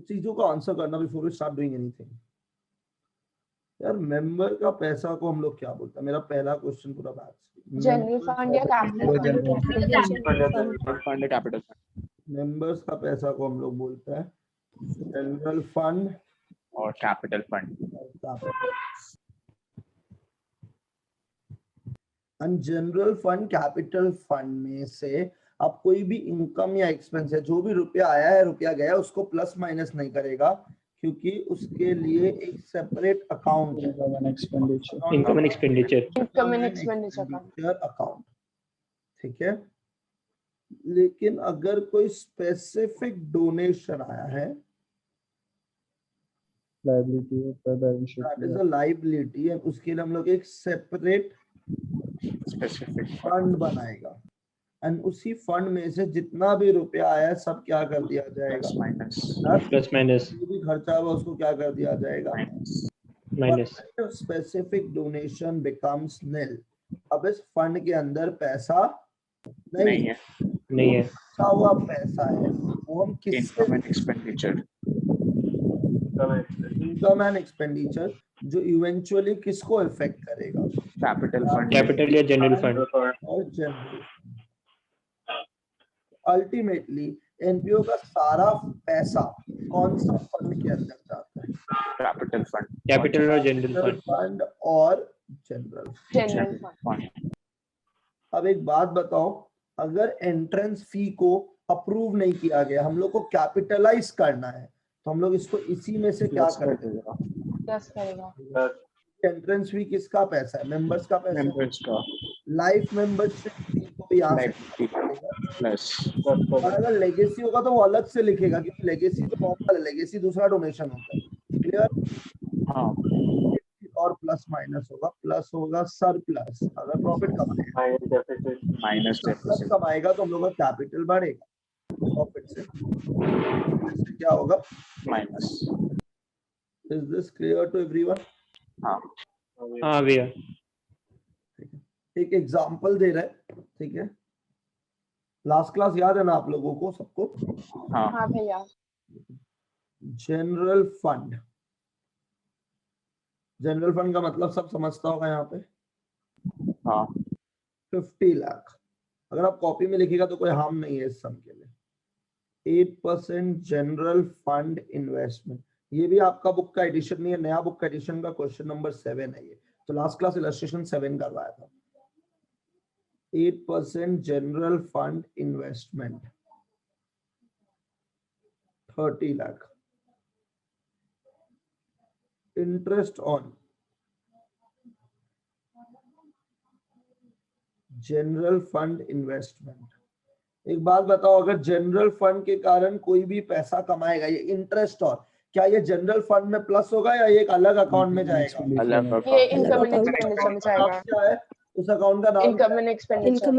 चीजों का आंसर करना before we start doing anything. यार मेंबर का पैसा को हम लोग क्या बोलते हैं? मेरा पहला क्वेश्चन पूरा बैच, जनरल फंड या capital fund capital fund members का पैसा को हम लोग बोलते हैं जनरल फंड और capital fund. General fund capital fund में से आप कोई भी इनकम या एक्सपेंस है, जो भी रुपया आया है रुपया गया, उसको प्लस माइनस नहीं करेगा, क्योंकि उसके लिए एक सेपरेट अकाउंट है, इनकम एंड एक्सपेंडिचर अकाउंट। ठीक है, लेकिन अगर कोई स्पेसिफिक डोनेशन आया है, that is a liability, and उसके लिए हम लोग एक सेपरेट स्पेसिफिक फंड बनाएगा, एंड उसी फंड में से जितना भी रुपया आया है सब क्या कर दिया जाएगा? प्लस माइनस, जो भी खर्चा हुआ उसको क्या कर दिया जाएगा? माइनस। स्पेसिफिक डोनेशन बिकम्स निल। अब इस फंड के अंदर पैसा नहीं है, बचा हुआ पैसा है, वो हम किससे? Income and expenditure, income and expenditure, जो इवेंचुअली किसको इफेक्ट करेगा? कैपिटल फंड, कैपिटल या जनरल फंड। और जनरल। अल्टीमेटली एनपीओ का सारा पैसा कौन सा फंड के अंदर जाता है? कैपिटल फंड, कैपिटल और जनरल फंड और जनरल फंड। अब एक बात बताओ, अगर एंट्रेंस फी को अप्रूव नहीं किया गया, हम लोग को कैपिटलाइज करना है, तो हम लोग इसको इसी में से क्या करेंगे? एंट्रेंस फी किसका पैसा है? मेंबर्स का पैसा है। लाइफ मेंबरशिप फी को भी यहाँ से प्लस, और अगर लेगेसी होगा तो वो अलग से लिखेगा, क्योंकि लेगेसी तो नॉर्मल है, लेगेसी दूसरा डोनेशन होता है। क्लियर? हाँ, और प्लस माइनस होगा, प्लस होगा सरप्लस, अगर प्रॉफिट कमाएगा, माइनस प्लस कमाएगा तो हम लोग का कैपिटल बढ़ेगा, प्रॉफिट से क्या होगा? Minus. Is this clear to everyone? हाँ भैया। एक एग्जांपल दे रहे हैं, ठीक है? लास्ट क्लास याद है ना आप लोगों को, सबको? हाँ भैया। जनरल फंड, जनरल फंड का मतलब सब समझता होगा यहाँ पे। 50 लाख, अगर आप कॉपी में लिखिएगा तो कोई हार्म नहीं है इस सम के लिए। 8% जनरल फंड इन्वेस्टमेंट, ये भी आपका बुक का एडिशन नहीं है, नया बुक का एडिशन का क्वेश्चन नंबर 7 है ये, तो लास्ट क्लास इलस्ट्रेशन 7 करवाया था। 8% general fund investment 30 lakh. Interest on general fund investment, एक बात बताओ, अगर जनरल फंड के कारण कोई भी पैसा कमाएगा, ये इंटरेस्ट और, क्या ये जनरल फंड में प्लस होगा या ये एक अलग अकाउंट में जाएगा? ये इनकम एंड एक्सपेंडिचर में जाएगा। क्या है उस अकाउंट का नाम? Income and expenditure.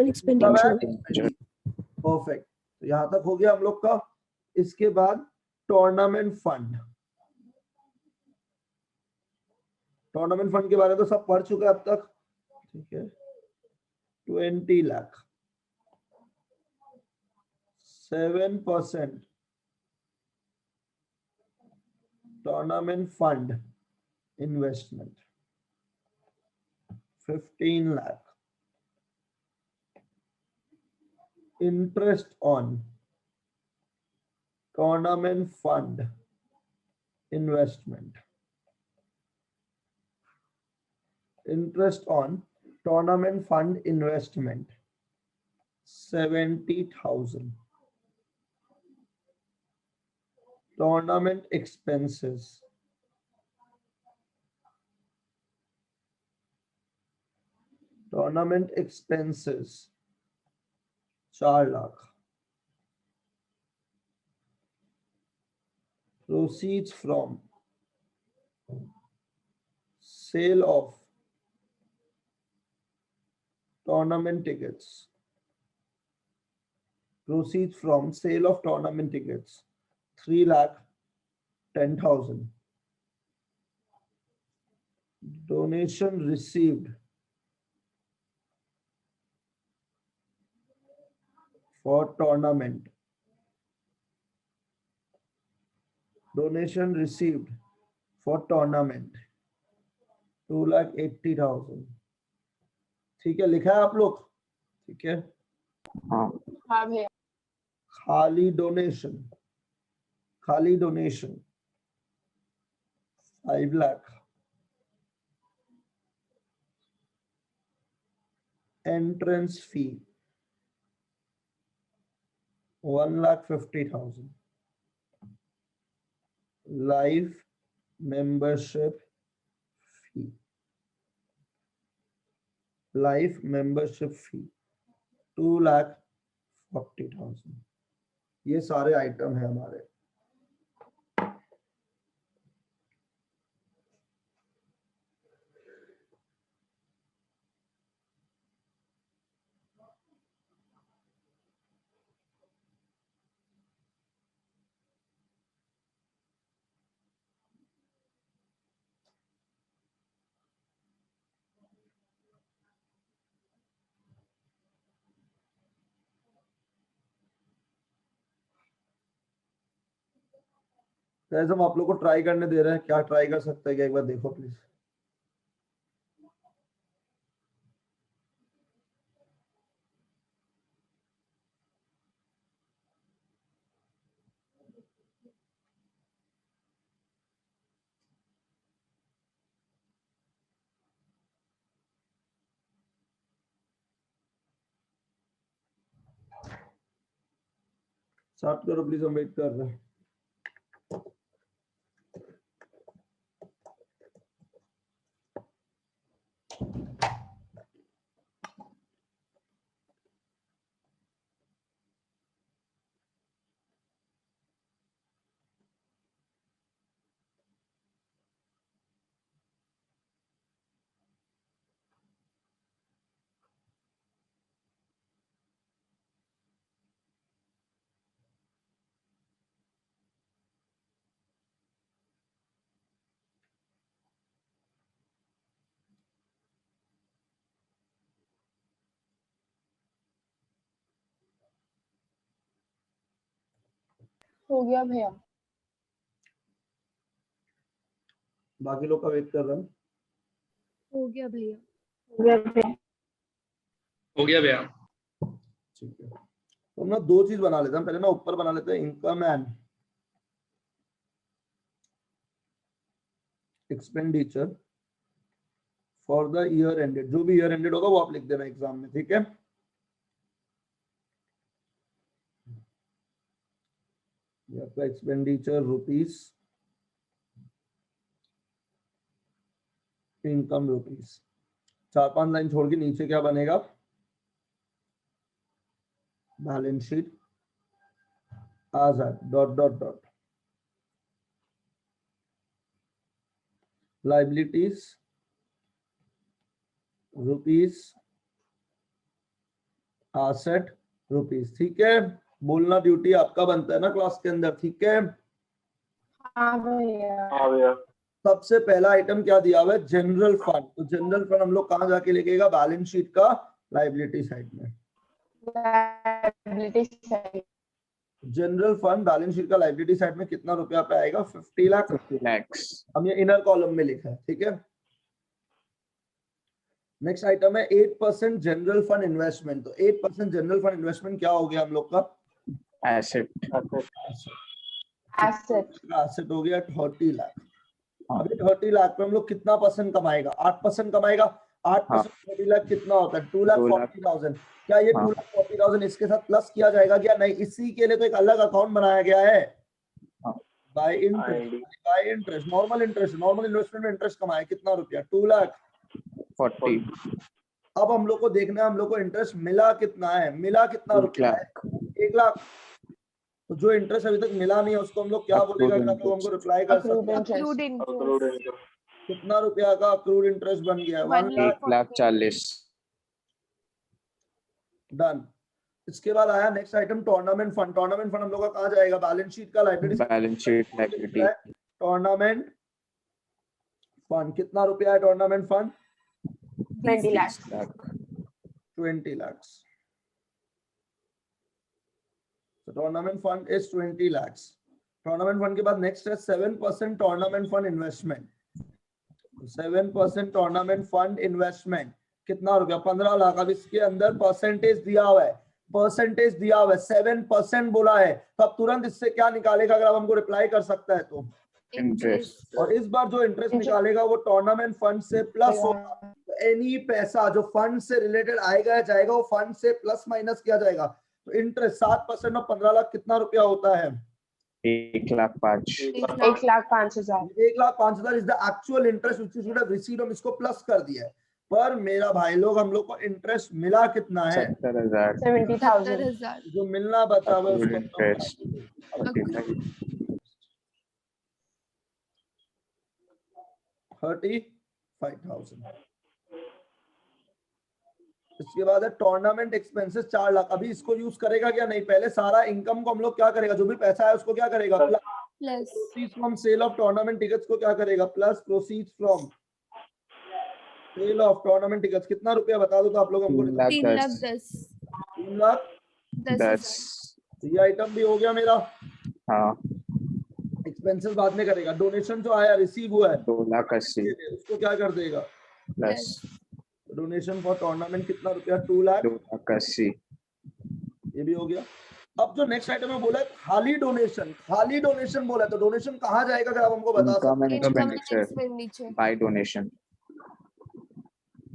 परफेक्ट, तो यहां तक हो गया हम लोग का। इसके बाद टूर्नामेंट फंड, टूर्नामेंट फंड के बारे में तो सब पढ़ चुके अब तक, ठीक है? 20 lakh. 7% tournament fund investment 15 lakh. Interest on tournament fund investment, interest on tournament fund investment 70,000. Tournament expenses, tournament expenses 4 lakh. Proceeds from sale of tournament tickets, proceeds from sale of tournament tickets 3,10,000. Donation received for tournament donation received for tournament 2,80,000। ठीक है, लिखा है आप लोग? ठीक है, हाँ हाँ भैया। खाली donation 5 lakh. Entrance fee 1,50,000। Live membership fee 2,40,000। ये सारे आइटम है हमारे। गाइस हम आप लोग को ट्राई करने दे रहे हैं, क्या ट्राई कर सकते हैं क्या, एक बार देखो प्लीज। स्टार्ट करो प्लीज, हम वेट कर रहे हैं। हो गया भैया। बाकी लोग का वेट कर रहे हैं। हो गया भैया। हो गया भैया। ठीक है, तो हम ना दो चीज बना लेते हैं। पहले ना ऊपर बना लेते हैं income and expenditure for the year ended. जो भी ईयर एंडेड होगा वो आप लिख देना एग्जाम में, ठीक है। ये आपका expenditure rupees, income rupees. 4-5 line छोड़ के नीचे क्या बनेगा? बैलेंस शीट आजाद dot dot dot liabilities rupees, asset rupees. ठीक है, बोलना ड्यूटी आपका बनता है ना क्लास के अंदर, ठीक है। हाँ भैया। सबसे पहला आइटम क्या दिया हुआ है? General fund. तो जनरल फंड हम लोग कहां जाके लिखेगा? बैलेंस शीट का लाइबिलिटी साइड में। Liability side. General fund balance sheet का लाइबिलिटी साइड में कितना रुपया पे आएगा? 50 लाख। 50 lakhs। हम ये इनर कॉलम में लिखा है, ठीक है। नेक्स्ट आइटम है 8% जनरल फंड इन्वेस्टमेंट। तो 8% जनरल फंड इन्वेस्टमेंट क्या हो गया हम लोग का? एसेट। एसेट हो गया 30 लाख। अभी 30 लाख पे हम लोग कितना परसेंट कमाएगा? 8% कमाएगा। 8% 30 लाख कितना होता है? 2,40,000। क्या ये 2,40,000 इसके साथ प्लस किया जाएगा क्या? नहीं, इसी के लिए तो एक अलग अकाउंट बनाया गया है। बाय इंटरेस्ट, नॉर्मल इन्वेस्टमेंट में इंटरेस्ट कमाए कितना रुपया? 2,40,000। अब हम लोग को देखना है हम लोग को इंटरेस्ट मिला कितना है। मिला कितना रुपया है? 1 लाख। तो जो इंटरेस्ट अभी तक मिला नहीं है उसको हम लोग क्या बोलेगा? आप लोग हमको रिप्लाई कर सकते हैं। कितना रुपया का अक्रूड इंटरेस्ट बन गया? 1,40,000। डन। इसके बाद आया next item tournament fund. Tournament fund हम लोग का कहाँ जाएगा? बैलेंस शीट का liability. Balance sheet liability. Tournament fund कितना रुपया है? Tournament fund 20 lakh. 20 lakhs. So tournament fund is 20 lakhs. Tournament fund के बाद नेक्स्ट है 7% tournament fund investment. 7% tournament fund investment कितना रुपया? 15 लाख। अब इसके अंदर परसेंटेज दिया हुआ है, परसेंटेज दिया हुआ है 7% बोला है, तो अब तुरंत इससे क्या निकालेगा अगर आप हमको रिप्लाई कर सकता है तो? इंटरेस्ट। और इस बार जो इंटरेस्ट निकालेगा वो टूर्नामेंट फंड से प्लस होगा। एनी पैसा जो फंड से रिलेटेड आएगा या जाएगा वो फंड से प्लस माइनस किया जाएगा। तो इंटरेस्ट 7% और 15 लाख कितना रुपया होता है? 1,05,000। 1,05,000। 1,05,000 is the actual interest which you should have received. हम इसको प्लस कर दिया है, पर मेरा भाई लोग हम लोग को इंटरेस्ट मिला कितना है? 70,000। 70,000। जो मिलना बचा हुआ है उसको इंटरेस्ट 35,000। इसके बाद है टूर्नामेंट एक्सपेंसेस 4 लाख। अभी इसको यूज करेगा क्या? नहीं, पहले सारा इनकम को हम लोग क्या करेगा, जो भी पैसा है उसको क्या करेगा? Plus proceeds from sale of tournament tickets को क्या करेगा? Plus proceeds from sale of tournament tickets. कितना रुपया बता दो तो आप लोग हमको? 3,10,000। 3,10,000। ये आइटम भी हो गया मेरा। हाँ। एक्सपेंसेस बाद में करेगा। डोनेशन जो आया रिसीव हुआ है 2,80,000 उसको क्या कर देगा? प्लस डोनेशन फॉर टूर्नामेंट कितना रुपया? 2,80,000। ये भी हो गया। अब जो नेक्स्ट आइटम में बोला है खाली डोनेशन, खाली डोनेशन बोला है, तो डोनेशन कहाँ जाएगा अगर आप हमको बता सकते हैं? Income and expenditure bye donation.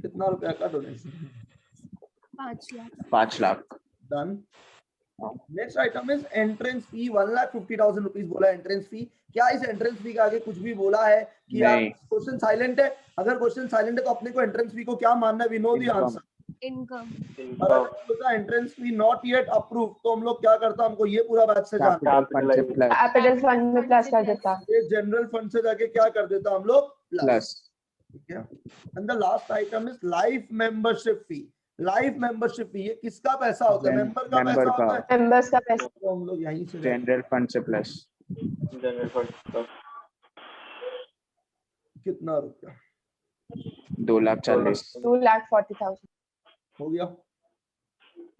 कितना रुपया का donation? 5 lakh. 5 lakh. Done. Next item is entrance fee 1,50,000 rupees बोला है। एंट्रेंस फी क्या? इस एंट्रेंस फी के आगे कुछ भी बोला है कि आप क्वेश्चन साइलेंट है? अगर क्वेश्चन साइलेंट है तो अपने को एंट्रेंस फी को क्या मानना है? We know the answer, income. अगर entrance fee not yet approve तो हम लोग क्या करता? हमको ये पूरा बैच से जानना है। कैपिटल फंड में प्लस कर देता। ये जनरल फंड से जाके क्या कर देता हम लोग? प्लस। ठीक है। And the last item is life membership fee. Life membership fee ये किसका पैसा होता है? मेंबर का पैसा होता है। मेंबर्स का पैसा। तो हम लोग यहीं से जनरल फंड से प्लस। जनरल फंड कितना रुपया? 2,40,000। 2,40,000 हो गया।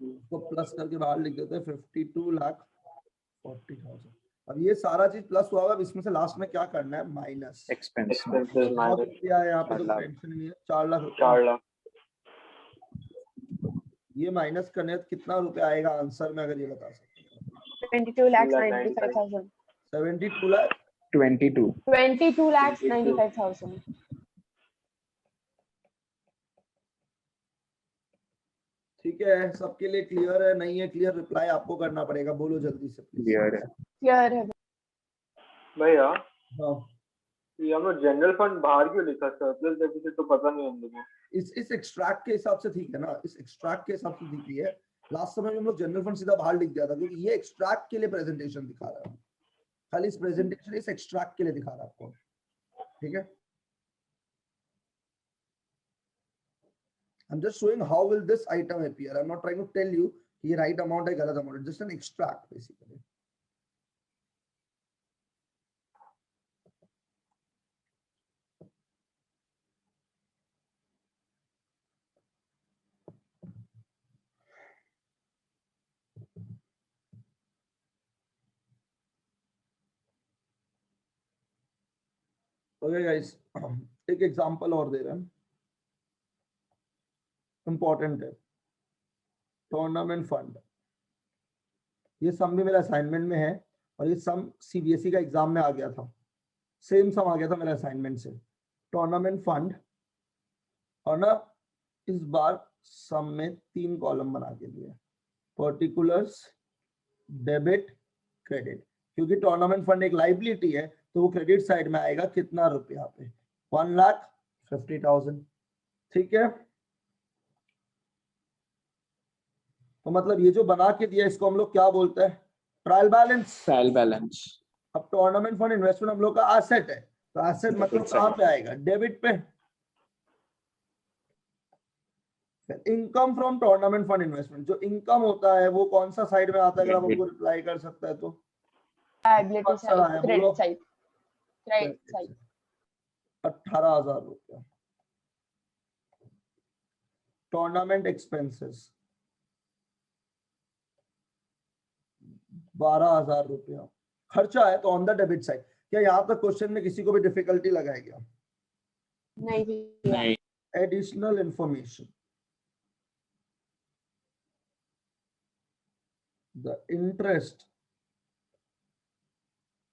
इसको प्लस करके बाहर लिख देते हैं 52,40,000। अब ये सारा चीज प्लस हुआ है, इसमें से लास्ट में क्या करना है? माइनस। एक्सपेंस क्या है यहाँ पे? तो 4 लाख। टेंशन नहीं है। 4 लाख। 4 लाख। ये माइनस करने तो कितना रुपया आएगा आंसर में, अगर ये बता सकते हैं? 22,95,000। 72 लाख। 22,95,000। ठीक है, सबके लिए क्लियर है? नहीं है क्लियर? रिप्लाई आपको करना पड़ेगा, बोलो जल्दी से प्लीज। क्लियर है। क्लियर है भैया हाँ, ये हम लोग जनरल फंड बाहर क्यों लिखा? सरप्लस डेफिसिट तो पता नहीं हम लोगों को। इस एक्सट्रैक्ट के हिसाब से ठीक है ना? इस एक्सट्रैक्ट के हिसाब से ठीक है। लास्ट समय में हम लोग जनरल फंड सीधा बाहर लिख दिया था क्योंकि ये एक्सट्रैक्ट के लिए प्रेजेंटेशन दिखा रहा है। खाली इस प्रेजेंटेशन इस एक्सट्रैक्ट के लिए दिखा रहा है आपको। ठीक है। I'm just showing how will this item appear. I'm not trying to tell you कि ये right amount है गलत amount है. Just an extract basically. Okay guys, एक एग्जांपल और दे रहे हैं, इंपॉर्टेंट है। टूर्नामेंट फंड, ये सम भी मेरा असाइनमेंट में है और ये सम सीबीएसई का एग्जाम में आ गया था। सेम सम आ गया था मेरा असाइनमेंट से। टूर्नामेंट फंड और ना इस बार सम में 3 कॉलम बना के दिए, पर्टिकुलर्स, डेबिट, क्रेडिट। क्योंकि टूर्नामेंट फंड एक लाइबिलिटी है तो वो क्रेडिट साइड में आएगा कितना रुपया पे? 1,50,000। ठीक है। तो मतलब ये जो बना के दिया इसको हम लोग क्या बोलते हैं? Trial balance. Trial balance. अब टूर्नामेंट फंड इन्वेस्टमेंट हम लोग का एसेट है, तो एसेट मतलब कहाँ पे आएगा? डेबिट पे। Income from tournament fund investment, जो इनकम होता है वो कौन सा साइड में आता है? अगर आप हमको रिप्लाई कर सकता है तो। Liability side, credit side. Credit side 18,000 रुपया। टूर्नामेंट एक्सपेंसेस 12,000 रुपया। खर्चा है तो ऑन द डेबिट साइड। क्या यहाँ तक क्वेश्चन में किसी को भी डिफिकल्टी लगाया गया? नहीं भैया। नहीं। Additional information, the interest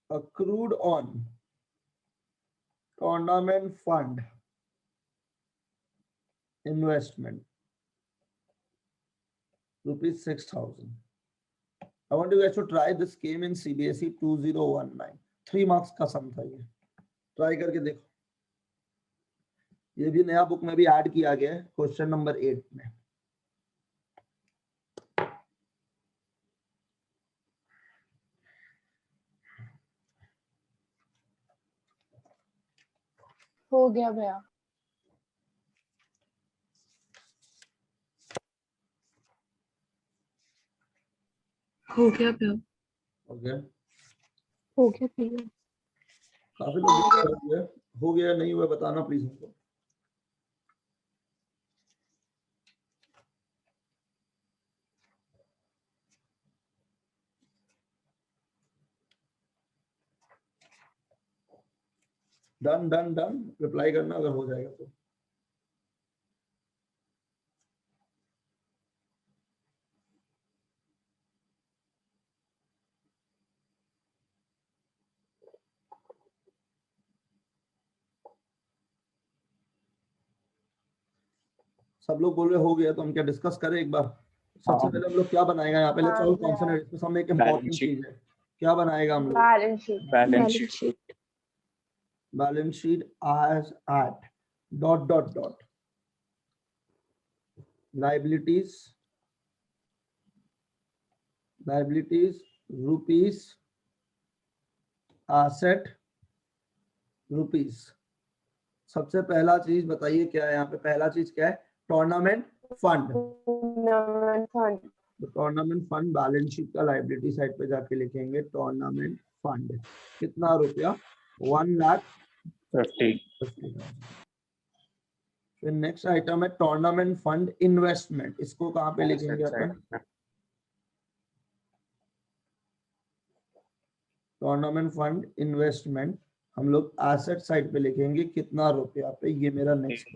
accrued on tournament fund investment ₹6,000. I want you guys to try. This came in CBSE 2019. 3 marks का सम था ये, ट्राई करके देखो। ये भी नया बुक में भी ऐड किया गया है क्वेश्चन नंबर 8 में। हो गया भैया। हो गया भैया। ओके, हो गया भैया। काफी लोग हो गया नहीं हुआ बताना प्लीज हमको। डन डन डन, रिप्लाई करना अगर हो जाएगा तो। सब लोग बोल रहे हो गया तो हम क्या डिस्कस करें एक बार? सबसे पहले हम लोग क्या बनाएगा यहाँ पे? लेट्स ऑल कंसंट्रेट, इसमें सब एक इंपॉर्टेंट चीज है। क्या बनाएगा हम लोग? Balance sheet. Balance sheet. Balance sheet as at ... liabilities rupees, asset rupees। सबसे पहला चीज बताइए क्या है यहाँ पे? पहला चीज क्या है? Tournament fund. Tournament fund balance sheet का लाइबिलिटी साइड पे जाके लिखेंगे टूर्नामेंट फंड। कितना रुपया? 1,50,000। फिर नेक्स्ट आइटम है टूर्नामेंट फंड इन्वेस्टमेंट। इसको कहाँ पे लिखेंगे अपन? टूर्नामेंट फंड इन्वेस्टमेंट हम लोग एसेट साइड पे लिखेंगे। कितना रुपया पे? ये मेरा नेक्स्ट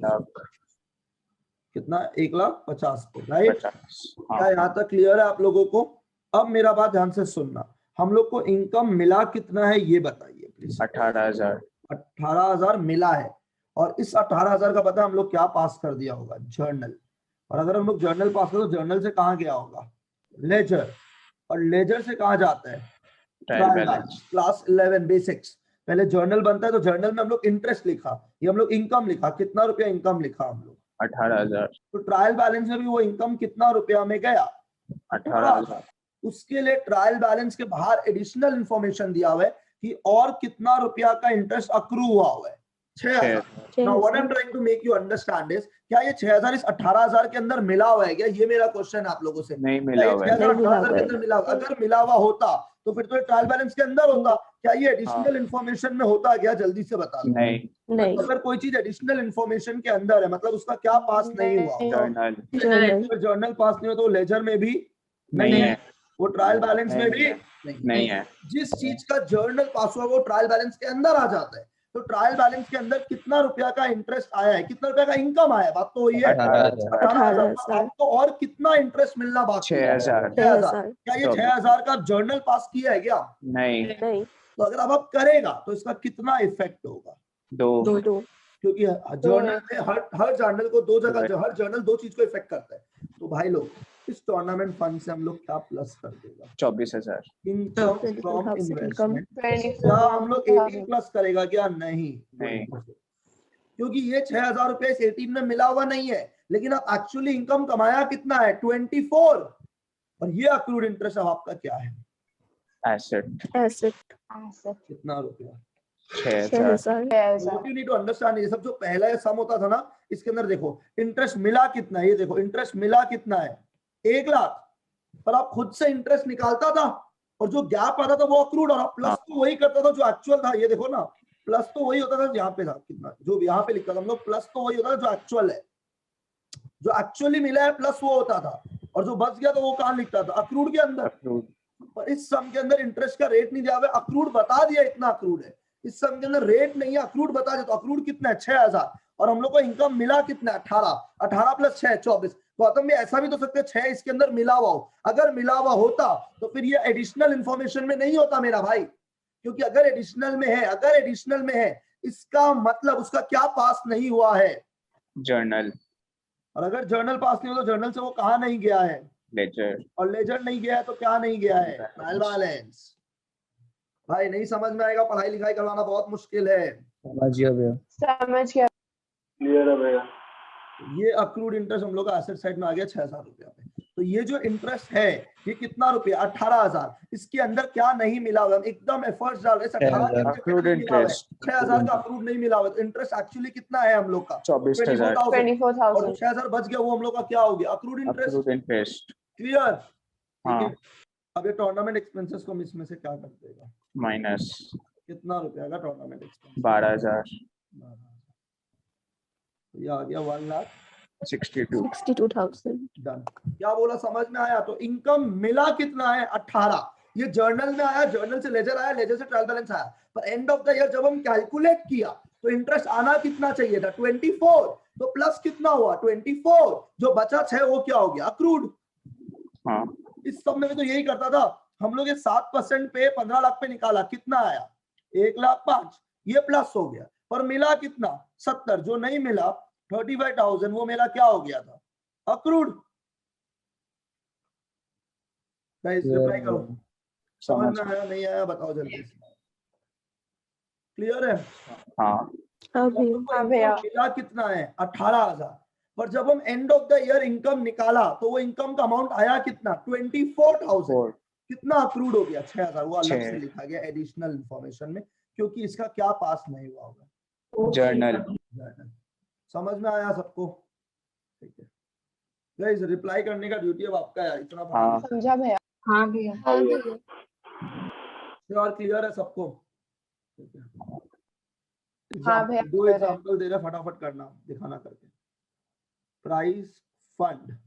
कितना? 1,50,000 पे, राइट? क्या यहाँ तक क्लियर है आप लोगों को? अब मेरा बात ध्यान से सुनना। हम लोग को इनकम मिला कितना है ये बताइए प्लीज। 18,000। 18,000 मिला है। और इस 18,000 का पता हम लोग क्या पास कर दिया होगा? जर्नल। और अगर हम लोग जर्नल पास करें तो जर्नल से कहाँ गया होगा? लेजर। और लेजर से कहाँ जाता है? Class 11 basics. पहले जर्नल बनता है तो जर्नल में हम लोग इंटरेस्ट लिखा, ये हम लोग इनकम लिखा। कितना रुपया इनकम लिखा हम लोग? 18,000। तो ट्रायल बैलेंस में भी वो इनकम कितना रुपया में गया? 18,000। उसके लिए ट्रायल बैलेंस के बाहर एडिशनल इंफॉर्मेशन दिया हुआ है कि और कितना रुपया का इंटरेस्ट अक्रू हुआ है? 6,000। Now what I'm trying to make you understand is, क्या ये 6,000 इस 18,000 के अंदर मिला हुआ है क्या? ये मेरा क्वेश्चन है आप लोगों से। नहीं मिला हुआ है। 18,000 के अंदर मिला हुआ? अगर मिला हुआ होता तो फिर तो ट्रायल बैलेंस के अंदर होता। क्या ये एडिशनल इंफॉर्मेशन में होता क्या? जल्दी से बता दो। नहीं। अगर कोई चीज एडिशनल इंफॉर्मेशन के अंदर है मतलब उसका क्या पास नहीं हुआ? जर्नल। जर्नल पास नहीं हो तो लेजर में भी नहीं है। वो ट्रायल बैलेंस में भी नहीं है। जिस चीज का जर्नल पास हुआ वो ट्रायल बैलेंस के अंदर आ जाता है। तो ट्रायल बैलेंस के अंदर कितना रुपया का इंटरेस्ट आया है? कितना रुपया का इनकम आया? बात तो वही है। 18,000। आपको और कितना इंटरेस्ट मिलना बाकी है? 6,000। 6,000। क्या ये 6,000 का जर्नल पास किया है क्या? नहीं। तो अगर अब करेगा तो इसका कितना इफेक्ट होगा? 2। क्योंकि जर्नल में हर जर्नल को दो जगह, हर जर्नल दो चीज को इफेक्ट करता है। तो भाई लोग इस टूर्नामेंट फंड से हम लोग क्या प्लस कर देगा? 24,000। Income from investment. क्या हम लोग 18 प्लस करेगा क्या? नहीं। क्योंकि ये 6,000 रुपए इस 18 में मिला हुआ नहीं है, लेकिन आप एक्चुअली इनकम कमाया कितना है? 24। और ये अक्रूड इंटरेस्ट अब आपका क्या है? एसेट। कितना रुपया? 6,000। What you need to understand, ये सब जो पहला सम होता था ना, इसके अंदर देखो इंटरेस्ट मिला कितना है। ये देखो इंटरेस्ट मिला कितना है? 1,00,000। पर आप खुद से इंटरेस्ट निकालता था और जो गैप आता था वो अक्रूड, और आप प्लस तो वही करता था जो एक्चुअल था। ये देखो ना, प्लस तो वही होता था यहाँ पे था कितना, जो यहाँ पे लिखा था हम लोग, प्लस तो वही होता था जो एक्चुअल है। जो एक्चुअली मिला है प्लस वो होता था, और जो बच गया तो वो कहाँ लिखता था? अक्रूड के अंदर। पर इस सम के अंदर इंटरेस्ट का रेट नहीं दिया हुआ, अक्रूड बता दिया इतना अक्रूड है, इस सम के अंदर रेट नहीं है, अक्रूड बता दिया। तो अक्रूड कितना है 6000 और हम लोग को इनकम मिला कितना 18, 18 प्लस 6 24। गौतम भी ऐसा भी तो सकते 6 इसके अंदर मिला हुआ हो, अगर मिला हुआ होता तो फिर ये एडिशनल इंफॉर्मेशन में नहीं होता मेरा भाई, क्योंकि अगर एडिशनल में है, अगर एडिशनल में है इसका मतलब उसका क्या पास नहीं हुआ है, जर्नल, और अगर जर्नल पास नहीं हो तो जर्नल से वो कहाँ नहीं गया है, लेजर, और लेजर नहीं गया है तो क्या नहीं गया है, ट्रायल बैलेंस। भाई नहीं समझ में आएगा, पढ़ाई लिखाई करवाना बहुत मुश्किल है। समझ गया। क्लियर है भैया। ये अक्रूड इंटरेस्ट हम लोग का एसेट साइड में आ गया 6000 रुपया पे। तो ये जो इंटरेस्ट है ये कितना रुपया 18000, इसके अंदर क्या नहीं मिला हुआ, हम एकदम एफर्ट्स डाल रहे हैं, 18,000 अक्रूड इंटरेस्ट 6000 का अक्रूड नहीं मिला हुआ, तो इंटरेस्ट एक्चुअली कितना है हम लोग का 24,000 और 24,000। 6000 बच गया, वो हम लोग का क्या हो गया accrued interest. Accrued interest. Clear? हाँ, अब ये टूर्नामेंट एक्सपेंसेस को हम इसमें से क्या कर देगा, माइनस कितना रुपया का टूर्नामेंट एक्सपेंस 12,000, ये आ गया 1,62,000 62,000। डन। क्या बोला समझ में आया? तो इनकम मिला कितना है 18, ये जर्नल में आया, जर्नल से लेजर आया, लेजर से ट्रायल बैलेंस आया, पर एंड ऑफ द ईयर जब हम कैलकुलेट किया तो इंटरेस्ट आना कितना चाहिए था 24, तो प्लस कितना हुआ 24, जो बचा 6 वो क्या हो गया अक्रूड। हाँ, इस सब में भी तो यही करता था हम लोग, ये 7% पे 15 लाख पे निकाला, कितना आया 1,05,000, ये प्लस हो गया, पर मिला कितना 70, जो नहीं मिला 35,000 वो मेरा क्या हो गया था अक्रूड। रिप्लाई करो, समझ में आया नहीं आया बताओ जल्दी से। क्लियर है? हाँ, भैया। मिला कितना है 18,000, पर जब हम end of the year income निकाला तो वो इनकम का अमाउंट आया कितना 24,000, कितना अक्रूड हो गया 6,000, वो अलग से लिखा गया एडिशनल इंफॉर्मेशन में, क्योंकि इसका क्या पास नहीं हुआ होगा जर्नल। समझ में आया सबको? ठीक है गाइस, रिप्लाई करने का ड्यूटी अब आपका है, इतना हाँ। समझा भैया। हाँ भैया। और क्लियर है सबको? ठीक है। हाँ भैया, दो एग्जांपल दे रहे, फटाफट करना दिखाना करके। प्राइस फंड,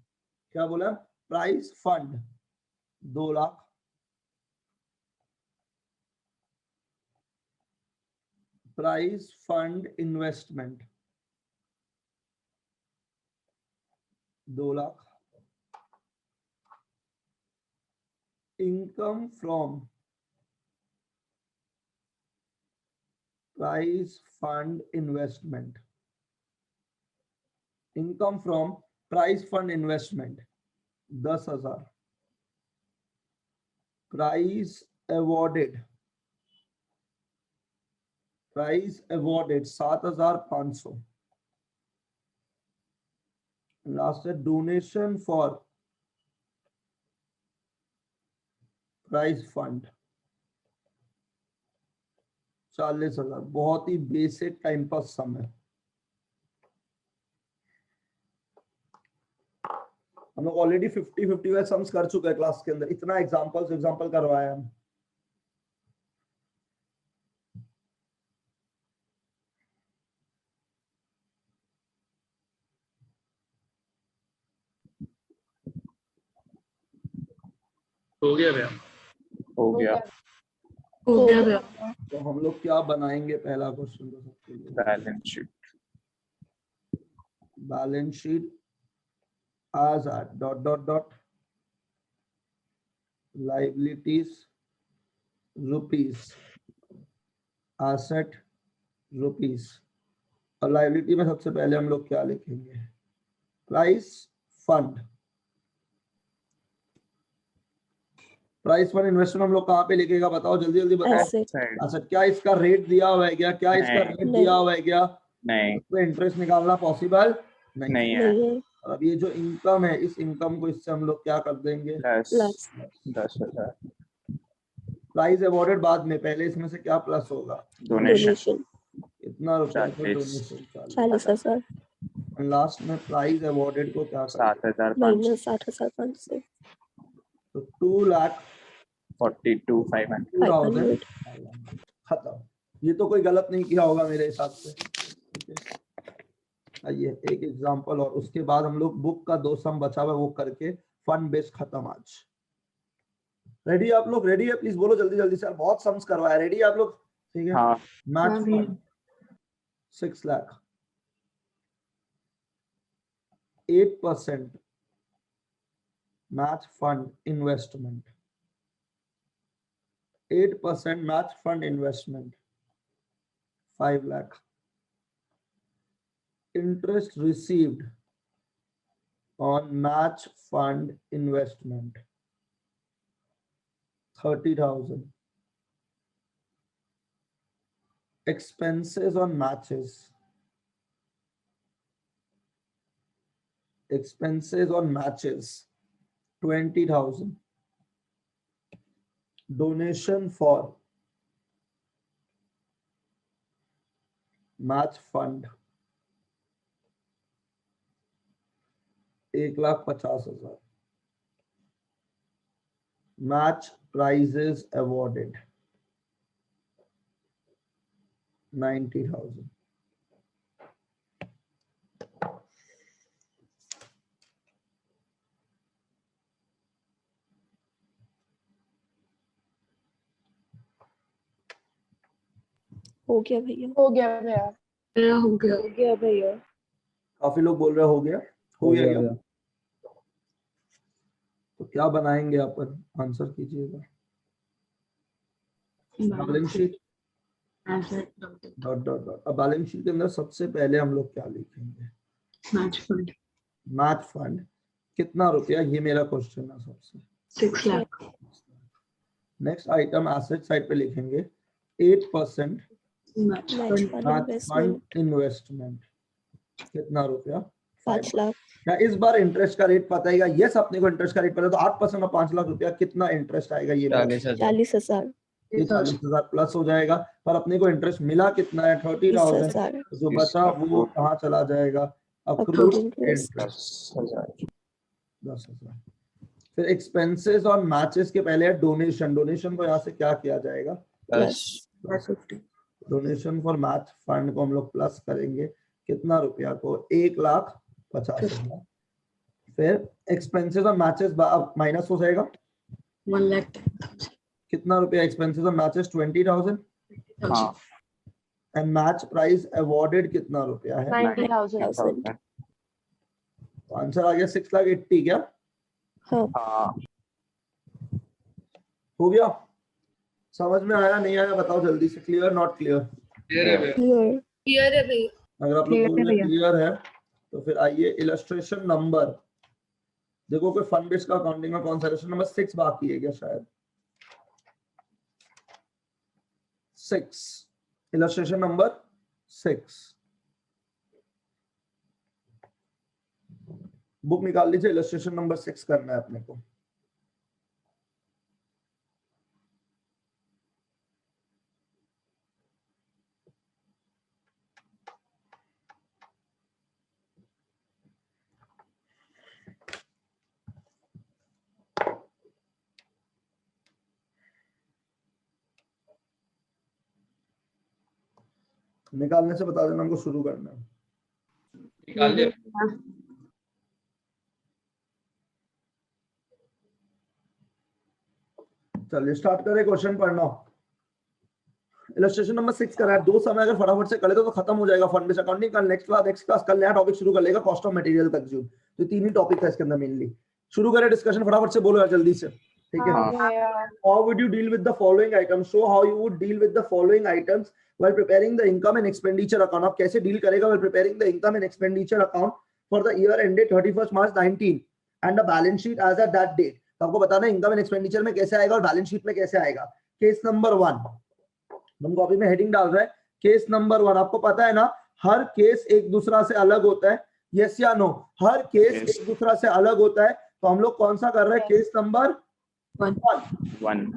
क्या बोला? Price fund 2 lakh, price fund investment 2 lakh, income from price fund investment, income from price fund investment 10,000, price awarded 7,500, last है डोनेशन फॉर प्राइस फंड 40,000। बहुत ही बेसिक टाइम पास सम है, हम लोग ऑलरेडी 50-50 सम्स कर चुके हैं क्लास के अंदर, इतना एग्जांपल करवाया हम। हो गया भैया। हो गया। हो गया भैया। तो हम लोग क्या बनाएंगे, पहला क्वेश्चन तो सबके लिए balance sheet. Balance sheet as at ... liabilities rupees, asset rupees, और लाइबिलिटी में सबसे पहले हम लोग क्या लिखेंगे, price fund. Price fund investment हम लोग कहाँ पे लिखेगा बताओ, जल्दी जल्दी बताओ। एसेट, क्या इसका रेट दिया हुआ है क्या, क्या इसका रेट दिया हुआ है क्या? नहीं, तो इंटरेस्ट निकालना पॉसिबल नहीं है। और अब ये जो इनकम है, इस इनकम को इससे हम लोग क्या कर देंगे, प्लस 10,000। प्राइस अवॉर्डेड बाद में, पहले इसमें से क्या प्लस होगा, डोनेशन इतना रुपया, 40,000। लास्ट में प्राइस अवॉर्डेड को क्या 7,500। तो 2,42,500 खत्म। ये तो कोई गलत नहीं किया होगा मेरे हिसाब से। आइए एक एग्जांपल, और उसके बाद हम लोग बुक का 2 सम बचा हुआ वो करके फंड बेस खत्म आज। रेडी आप लोग? रेडी है? प्लीज बोलो जल्दी जल्दी सर, बहुत सम्स करवाया। रेडी आप लोग? ठीक है। हाँ। मैच हाँ भैया। Fund 6 lakh, 8% match fund investment, 8% match fund investment 5 lakh. Interest received on match fund investment 30,000. Expenses on matches. Expenses on matches 20,000. Donation for match fund 1,50,000. Match prizes awarded 90,000. हो गया भैया। हो गया भैया। मेरा हो गया। हो गया भैया। काफी लोग बोल रहे हो गया, हो गया क्या? भैया। तो क्या बनाएंगे अपन? आंसर कीजिएगा। Balance sheet dot dot dot. अब बैलेंस शीट के अंदर सबसे पहले हम लोग क्या लिखेंगे? मैच फंड मैच फंड कितना रुपया, ये मेरा क्वेश्चन है सबसे। 6 lakh. Next item asset side पे लिखेंगे 8% match match fund fund match investment fund investment कितना रुपया? 5 लाख। क्या इस बार इंटरेस्ट का रेट पता है? यस, अपने को इंटरेस्ट का रेट पता है। तो 8% और 5 लाख रुपया कितना इंटरेस्ट आएगा? ये 40,000। ये 40,000 प्लस हो जाएगा। पर अपने को इंटरेस्ट मिला कितना है? 30,000। 20,000। जो बचा वो कहाँ चला जाएगा? Accrued Accrued interest। इंटरेस्ट 10,000। फिर एक्सपेंसेस और मैचेस के पहले है डोनेशन। डोनेशन को यहाँ से क्या किया जाएगा? Plus 50। Donation for match fund को हम लोग प्लस करेंगे कितना रुपया को? 1,50,000। फिर एक्सपेंसेस और मैचेस माइनस हो जाएगा 1 लाख कितना रुपया? एक्सपेंसेस और मैचेस 20,000 हाँ। एंड मैच प्राइस अवॉर्डेड कितना रुपया है? 90,000। तो आंसर आ गया 6,80,000। क्या हाँ। हो गया? समझ में आया नहीं आया बताओ जल्दी से। Clear not clear? क्लियर है भैया। क्लियर। क्लियर है भैया। अगर आप लोग क्लियर है तो फिर आइए इलस्ट्रेशन नंबर। देखो कोई फंड बेस्ड का अकाउंटिंग का कौन सा इलस्ट्रेशन नंबर 6 बाकी है क्या? शायद 6, इलस्ट्रेशन नंबर 6। बुक निकाल लीजिए, इलस्ट्रेशन नंबर 6 करना है अपने को। निकालने से बता देना हमको शुरू करना है। निकाल लिया। चलिए स्टार्ट करें क्वेश्चन पढ़ना। इलस्ट्रेशन नंबर 6 करा है। 2 समय अगर फटाफट से कर ले तो खत्म हो जाएगा फंड बेस्ड अकाउंटिंग। कल नेक्स्ट क्लास कल नया टॉपिक शुरू कर लेगा, कॉस्ट ऑफ मटेरियल कंज्यूम। तो 3 ही टॉपिक है इसके अंदर मेनली। शुरू करें डिस्कशन, फटाफट से बोलो यार जल्दी से, ठीक है? How would you deal with the following items? So how you would deal with the following items while preparing the income and expenditure account? आप कैसे डील करेगा while preparing the income and expenditure account for the year ended 31st March 19 and the balance sheet as at that date? तो आपको बताना है income and expenditure में कैसे आएगा और बैलेंस शीट में कैसे आएगा। केस नंबर 1 हम कॉपी में हेडिंग डाल रहे हैं। केस नंबर 1 आपको पता है ना, हर केस एक दूसरा से अलग होता है। यस या नो? हर केस एक दूसरा से अलग होता है। तो हम लोग कौन सा कर रहे हैं? Case number 1।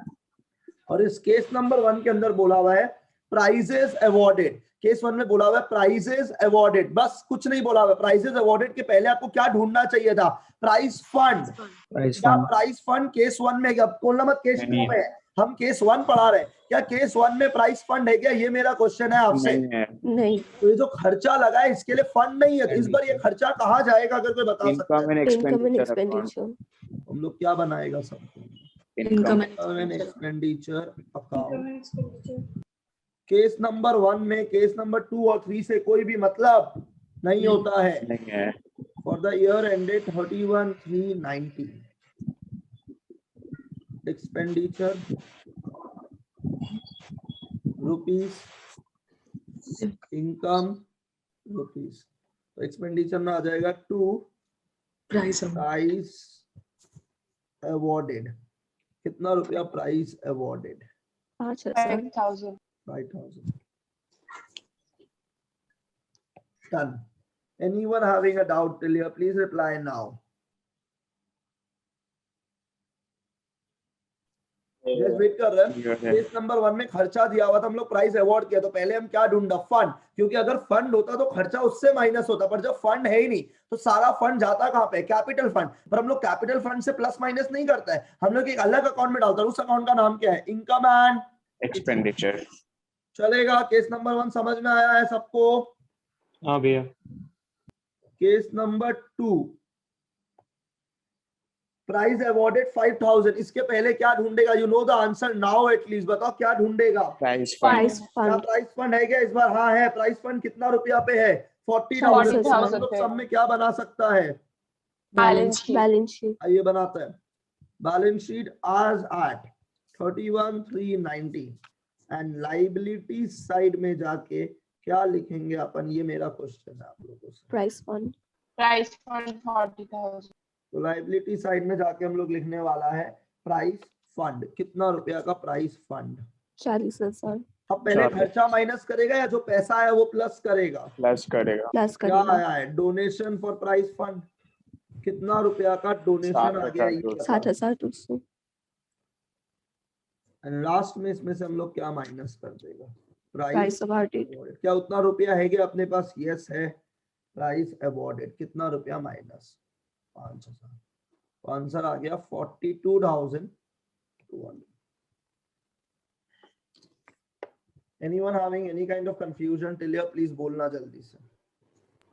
और इस केस नंबर 1 के अंदर बोला हुआ है प्राइजेस अवॉर्डेड। केस 1 में बोला हुआ है प्राइजेस अवॉर्डेड, बस कुछ नहीं बोला हुआ है। प्राइजेस अवॉर्डेड के पहले आपको क्या ढूंढना चाहिए था? Price fund. क्या प्राइस फंड केस 1 में? क्या बोलना मत केस 2 में, हम केस 1 पढ़ा रहे हैं। क्या केस 1 में प्राइस फंड है क्या? ये मेरा क्वेश्चन है आपसे। नहीं। तो ये जो खर्चा लगा है इसके लिए फंड नहीं है। तो इस बार ये खर्चा कहाँ जाएगा अगर कोई बता सकता है? Income and expenditure. हम लोग क्या बनाएगा सबको? Income and and expenditure account. Income and expenditure. Case number 1 में केस नंबर 2 और 3 से कोई भी मतलब नहीं होता है. नहीं है. For the year ended 31/3/19, expenditure rupees, income rupees. तो एक्सपेंडिचर में आ जाएगा 2 Price of प्राइस अवॉर्डेड. कितना रुपया price awarded? 5,000. 5,000. 5,000. Done. Anyone having a doubt till here, please reply now. Just wait कर रहे हैं. केस नंबर 1 में खर्चा दिया हुआ था, हम लोग प्राइस अवार्ड किया, तो पहले हम क्या ढूंढा? फंड. क्योंकि अगर फंड होता तो खर्चा उससे माइनस होता, पर जब फंड है ही नहीं तो सारा फंड जाता कहां पे? Capital fund. पर हम लोग कैपिटल फंड से प्लस माइनस नहीं करता है, हम लोग एक अलग अकाउंट में डालता है. उस अकाउंट का नाम क्या है? Income and expenditure. चलेगा. केस नंबर 1 समझ में आया है सबको? हाँ भैया. Case number 2, price awarded 5,000. इसके पहले क्या ढूंढेगा? You know the answer now at least. बताओ क्या ढूंढेगा? Price fund. Price क्या fund. प्राइस फंड है क्या इस बार? हाँ है. प्राइस फंड कितना रुपया पे है? 40,000. 40,000 हम लोग पे. सब में क्या बना सकता है? Balance sheet. Balance sheet. आइए बनाते हैं. बैलेंस शीट आज एट 31/3/19 एंड लाइबिलिटी साइड में जाके क्या लिखेंगे अपन? ये मेरा क्वेश्चन है आप लोगों से. Price fund. Price fund 40,000. तो लाइबिलिटी साइड में जाके हम लोग लिखने वाला है प्राइस फंड. कितना रुपया का प्राइस फंड? 40,000. अब पहले 40,000. खर्चा माइनस करेगा या जो पैसा है वो प्लस करेगा? प्लस करेगा. Plus क्या करेगा. आया है? Donation for price fund. कितना रुपया का डोनेशन आ गया? 7,200. लास्ट में इसमें से हम लोग क्या माइनस कर देगा? Price awarded. क्या उतना रुपया है कि अपने पास? यस है. प्राइस अवॉर्डेड कितना रुपया माइनस? 5,000. तो आंसर आ गया 42,200. Anyone having any kind of confusion till here, please बोलना जल्दी से.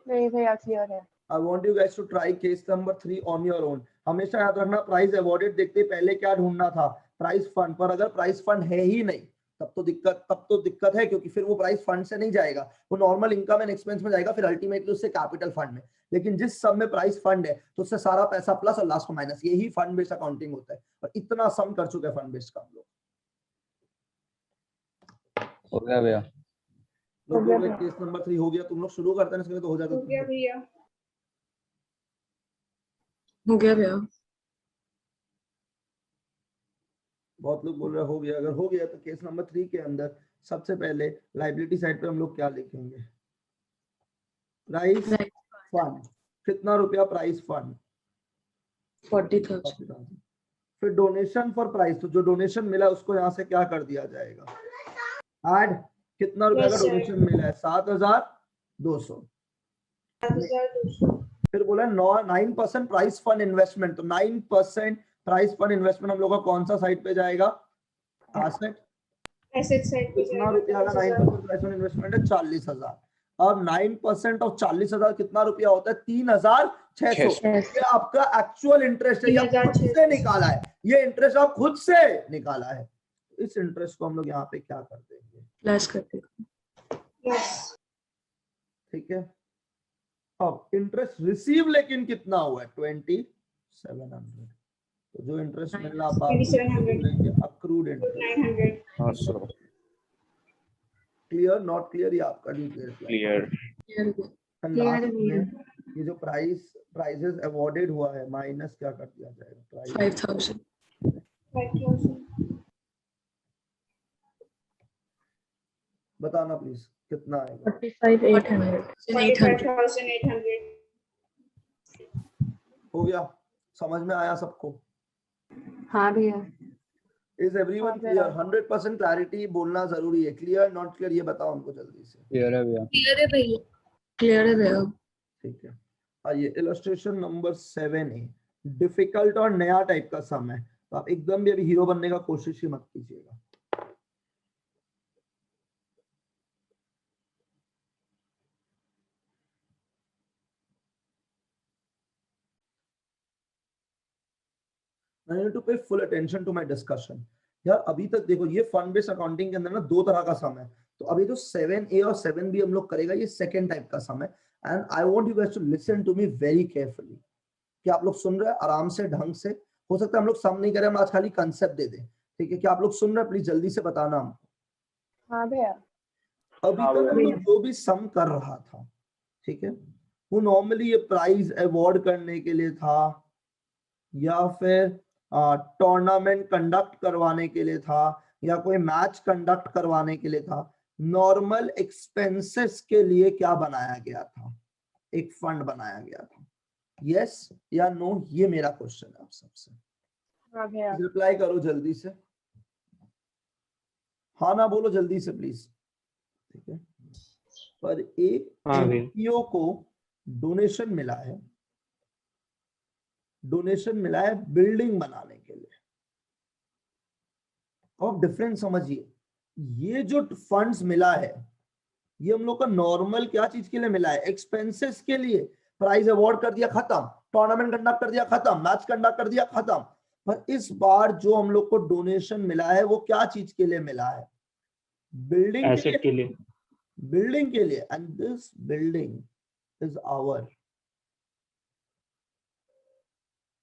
नहीं भैया क्लियर है. I want you guys to try case number 3 on your own. हमेशा याद रखना प्राइस अवॉर्डेड देखते पहले क्या ढूंढना था? Price fund. पर अगर प्राइस फंड है ही नहीं तब तो दिक्कत है, क्योंकि फिर वो प्राइस फंड से नहीं जाएगा, वो नॉर्मल इनकम एंड एक्सपेंस में जाएगा, फिर अल्टीमेटली उससे कैपिटल फंड में. लेकिन जिस सम में प्राइस फंड है तो उससे सारा पैसा प्लस और लास्ट को माइनस. यही फंड बेस्ड अकाउंटिंग होता है. और इतना सम कर चुके हैं फंड बेस्ड का हम लोग. हो गया भैया. केस नंबर 3 हो गया. तुम लोग शुरू करते हैं इसके लिए तो हो जाता. हो गया भैया. हो गया भैया. बहुत लोग बोल रहे हो गया. अगर हो गया तो केस नंबर 3 के अंदर सबसे पहले लाइबिलिटी साइड पे हम लोग क्या लिखेंगे? Price fund. कितना रुपया प्राइस फंड? 40,000. फिर डोनेशन फॉर प्राइस. तो जो डोनेशन मिला उसको यहाँ से क्या कर दिया जाएगा? ऐड. कितना रुपया का Yes, sir. डोनेशन मिला है? 7,200. 7,200. फिर बोला 9% प्राइस फंड इन्वेस्टमेंट. तो 9% प्राइस फंड इन्वेस्टमेंट हम लोग का कौन सा साइड पे जाएगा? एसेट. Asset side पे कितना जाएगा. रुपया का 9% प्राइस फंड इन्वेस्टमेंट है? 40,000. अब 9% ऑफ 40,000 कितना रुपया होता है? 3,600. ये आपका एक्चुअल इंटरेस्ट है, ये आप खुद से निकाला है. ये इंटरेस्ट आप खुद से निकाला है. इस इंटरेस्ट को हम लोग यहाँ पे क्या कर देंगे? प्लस करते. ठीक है. अब इंटरेस्ट रिसीव लेकिन कितना हुआ है? 2,700. तो जो इंटरेस्ट मिलना आप 2,700. Accrued interest. 900. Clear? Not clear? ये आपका डिटेल. क्लियर. ये जो प्राइजेस अवॉर्डेड हुआ है माइनस क्या कर दिया जाएगा? 5,000. 5,000. बताना प्लीज कितना आएगा? 45,800. 45,800. हो गया? समझ में आया सबको? हाँ भैया. Is everyone clear? 100% क्लैरिटी बोलना जरूरी है. क्लियर नॉट क्लियर ये बताओ हमको जल्दी से. क्लियर है भैया. क्लियर है भैया. क्लियर है भैया. ठीक है. आइए इलस्ट्रेशन नंबर 7 है. डिफिकल्ट और नया टाइप का सम है, तो आप एकदम भी अभी हीरो बनने का कोशिश ही मत कीजिएगा. I need to pay full attention to my discussion. यार अभी तक देखो ये फंड बेस्ड अकाउंटिंग के अंदर ना दो तरह का सम है, तो अभी जो 7A और 7B हम लोग करेगा ये सेकंड टाइप का सम है, and I want you guys to listen to me very carefully. क्या आप लोग सुन रहे हैं आराम से ढंग से? हो सकता है हम लोग सम नहीं करें, हम आज खाली कंसेप्ट दे दें, ठीक है? क्या आप लोग सुन रहे हैं? प्लीज जल्दी से बताना हमको। हाँ भैया। अभी तक हम लोग जो भी सम कर रहा था, ठीक है, वो नॉर्मली ये प्राइज अवार्ड करने के लिए था या फिर टूर्नामेंट कंडक्ट करवाने के लिए था या कोई मैच कंडक्ट करवाने के लिए था। नॉर्मल एक्सपेंसेस के लिए क्या बनाया गया था? एक फंड बनाया गया था। यस या नो, ये मेरा क्वेश्चन है आप सबसे। हाँ भैया। रिप्लाई करो जल्दी से, हाँ ना बोलो जल्दी से प्लीज, ठीक है? पर एक एनपीओ को डोनेशन मिला है, डोनेशन मिला है बिल्डिंग बनाने के लिए। और डिफरेंस समझिए, ये जो फंड्स मिला है ये हम लोग का नॉर्मल क्या चीज के लिए मिला है? एक्सपेंसेस के लिए। प्राइज अवार्ड कर दिया खत्म, टूर्नामेंट कंडक्ट कर दिया खत्म, मैच कंडक्ट कर दिया खत्म। पर इस बार जो हम लोग को डोनेशन मिला है वो क्या चीज के लिए मिला है? बिल्डिंग एसेट के लिए, बिल्डिंग के लिए। And this building is our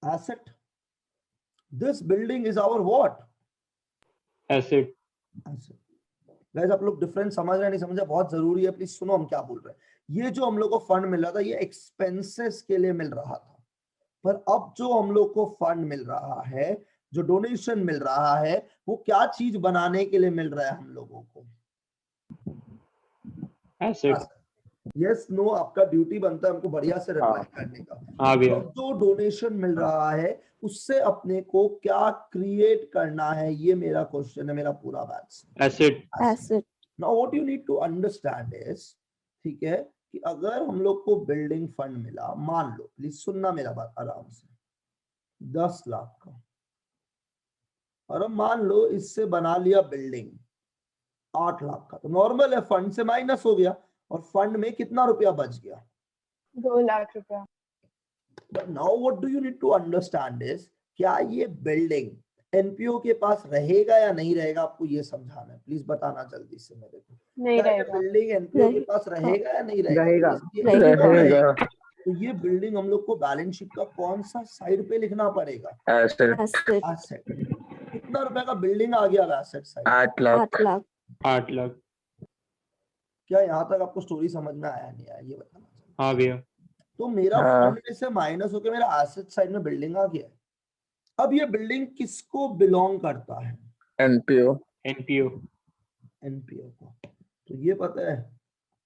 asset. This building is our what? asset. Asset. Guys, आप लोग डिफरेंस समझ रहे हैं नहीं समझ? बहुत जरूरी है, प्लीज सुनो हम क्या बोल रहे हैं। ये जो हम लोग को फंड मिल रहा था ये एक्सपेंसेस के लिए मिल रहा था, पर अब जो हम लोग को फंड मिल रहा है, जो डोनेशन मिल रहा है, वो क्या चीज बनाने के लिए मिल रहा है हम लोगों को? asset. यस नो, आपका ड्यूटी बनता है हमको बढ़िया से रिप्लाई करने का। हाँ भैया। जो डोनेशन मिल रहा है उससे अपने को क्या क्रिएट करना है, ये मेरा क्वेश्चन है, मेरा पूरा batch. asset. Asset. Now what you need to understand is, ठीक है, कि अगर हम लोग को बिल्डिंग फंड मिला, मान लो, प्लीज सुनना मेरा बात आराम से, 10 लाख का, और अब मान लो इससे बना लिया बिल्डिंग 8 लाख का, तो नॉर्मल है, फंड से माइनस हो गया और फंड में कितना रुपया बच गया? 2 लाख रुपया। But now what do you need to understand is, क्या ये बिल्डिंग एनपीओ के पास रहेगा या नहीं रहेगा, आपको ये समझाना है। प्लीज बताना जल्दी से मेरे को। नहीं क्या ये रहेगा। बिल्डिंग एनपीओ के पास रहेगा या नहीं रहेगा? रहेगा। तो ये बिल्डिंग हम लोग को बैलेंस शीट का कौन सा साइड पे लिखना पड़ेगा? Asset. एसेट। कितना रुपए का बिल्डिंग आ गया एसेट साइड? 8 लाख। 8 लाख। क्या यहाँ तक आपको स्टोरी समझ में आया नहीं आया, ये बताना चाहिए। हाँ भैया। तो मेरा फंड में से माइनस होकर मेरा एसेट साइड में बिल्डिंग आ गया है। अब ये बिल्डिंग किसको बिलोंग करता है? NPO. एनपीओ। एनपीओ को। तो ये पता है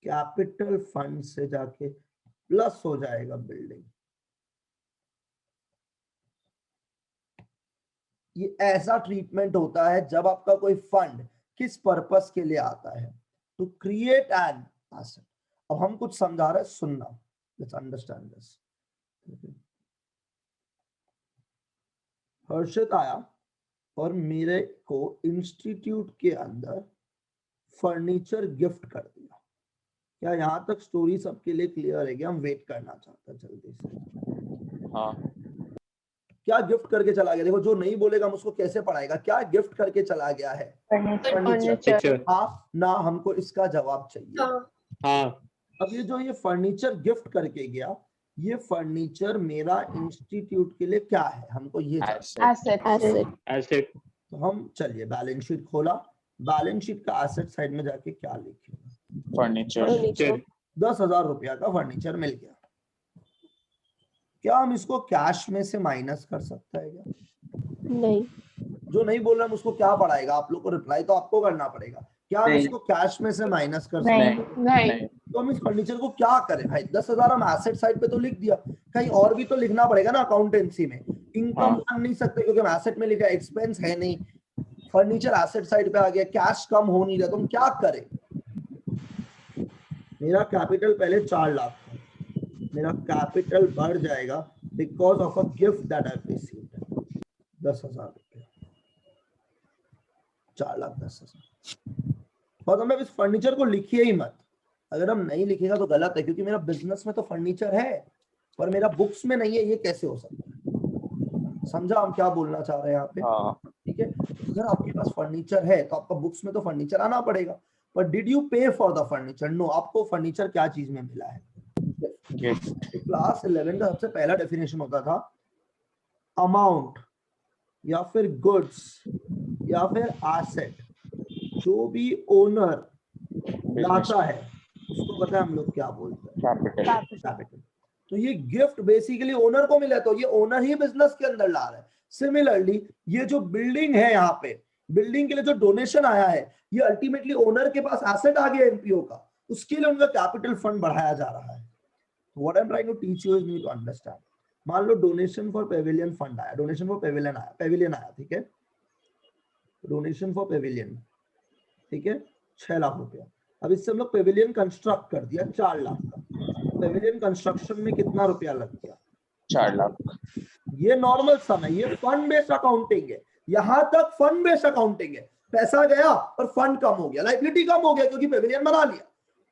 कैपिटल फंड से जाके प्लस हो जाएगा बिल्डिंग। ये ऐसा ट्रीटमेंट होता है जब आपका कोई फंड किस पर्पस के लिए आता है, टू क्रिएट एन एसेट। अब हम कुछ समझा रहे हैं, सुनना, लेट्स अंडरस्टैंड दिस। हर्षित आया और मेरे को इंस्टीट्यूट के अंदर फर्नीचर गिफ्ट कर दिया। क्या यहाँ तक स्टोरी सबके लिए क्लियर है? क्या हम वेट करना चाहते हैं जल्दी से? हाँ। क्या गिफ्ट करके चला गया? देखो, जो नहीं बोलेगा हम उसको कैसे पढ़ाएगा? क्या गिफ्ट करके चला गया है? फर्नीचर। हाँ ना, हमको इसका जवाब चाहिए। हाँ। अब ये जो ये फर्नीचर गिफ्ट करके गया, ये फर्नीचर मेरा इंस्टीट्यूट के लिए क्या है, हमको ये एसेट। एसेट। तो हम चलिए बैलेंस शीट खोला, बैलेंस शीट का एसेट साइड में जाके क्या लिखे? फर्नीचर। 10,000 रुपया का फर्नीचर मिल गया। क्या हम इसको कैश में से माइनस कर सकते हैं क्या? नहीं। जो नहीं बोल रहे हम उसको क्या पढ़ाएगा? आप लोग को रिप्लाई तो आपको करना पड़ेगा। क्या हम इसको कैश में से माइनस कर सकते हैं? नहीं। तो हम इस फर्नीचर को क्या करें भाई? 10,000 हम एसेट साइड पे तो लिख दिया, कहीं और भी तो लिखना पड़ेगा ना अकाउंटेंसी में। इनकम बन नहीं सकते क्योंकि हम एसेट में लिखा, एक्सपेंस है नहीं। फर्नीचर एसेट साइड पे आ गया, कैश कम हो नहीं रहा, तो हम क्या करें? मेरा कैपिटल पहले 4 लाख था, मेरा कैपिटल बढ़ जाएगा because of a gift that I received. 10,000 रुपया, 4,10,000। और हम इस फर्नीचर को लिखिए ही मत। अगर हम नहीं लिखेगा तो गलत है, क्योंकि मेरा बिजनेस में तो फर्नीचर है पर मेरा बुक्स में नहीं है। ये कैसे हो सकता है? समझा हम क्या बोलना चाह रहे हैं यहाँ पे? हाँ ठीक है, अगर आपके पास फर्नीचर है तो आपका बुक्स में तो फर्नीचर आना पड़ेगा, पर डिड यू पे फॉर द फर्नीचर? नो, आपको फर्नीचर क्या चीज में मिला है? गिफ्ट क्लास 11 का सबसे पहला डेफिनेशन होता था अमाउंट या फिर गुड्स या फिर एसेट, जो भी ओनर लाता है उसको पता है हम लोग क्या बोलते हैं? Capital capital. तो ये गिफ्ट बेसिकली ओनर को मिला, तो ये ओनर ही बिजनेस के अंदर ला रहा है। सिमिलरली ये जो बिल्डिंग है, यहाँ पे बिल्डिंग के लिए जो डोनेशन आया है, ये अल्टीमेटली ओनर के पास एसेट आ गया एनपीओ का, उसके लिए उनका कैपिटल फंड बढ़ाया जा रहा है। What I am trying to teach you is need to understand. मान लो डोनेशन फॉर पेविलियन फंड आया, डोनेशन फॉर पेविलियन आया, ठीक है, डोनेशन फॉर पेविलियन, ठीक है, 6 लाख रुपया। अब इससे हम लोग पेविलियन कंस्ट्रक्ट कर दिया 4 लाख का। पेविलियन कंस्ट्रक्शन में कितना रुपया लग गया? 4 लाख। ये नॉर्मल सम है, ये फंड बेस्ड अकाउंटिंग है, यहां तक फंड बेस्ड अकाउंटिंग है। पैसा गया और फंड कम हो गया, लायबिलिटी कम हो गया क्योंकि पेविलियन बना लिया।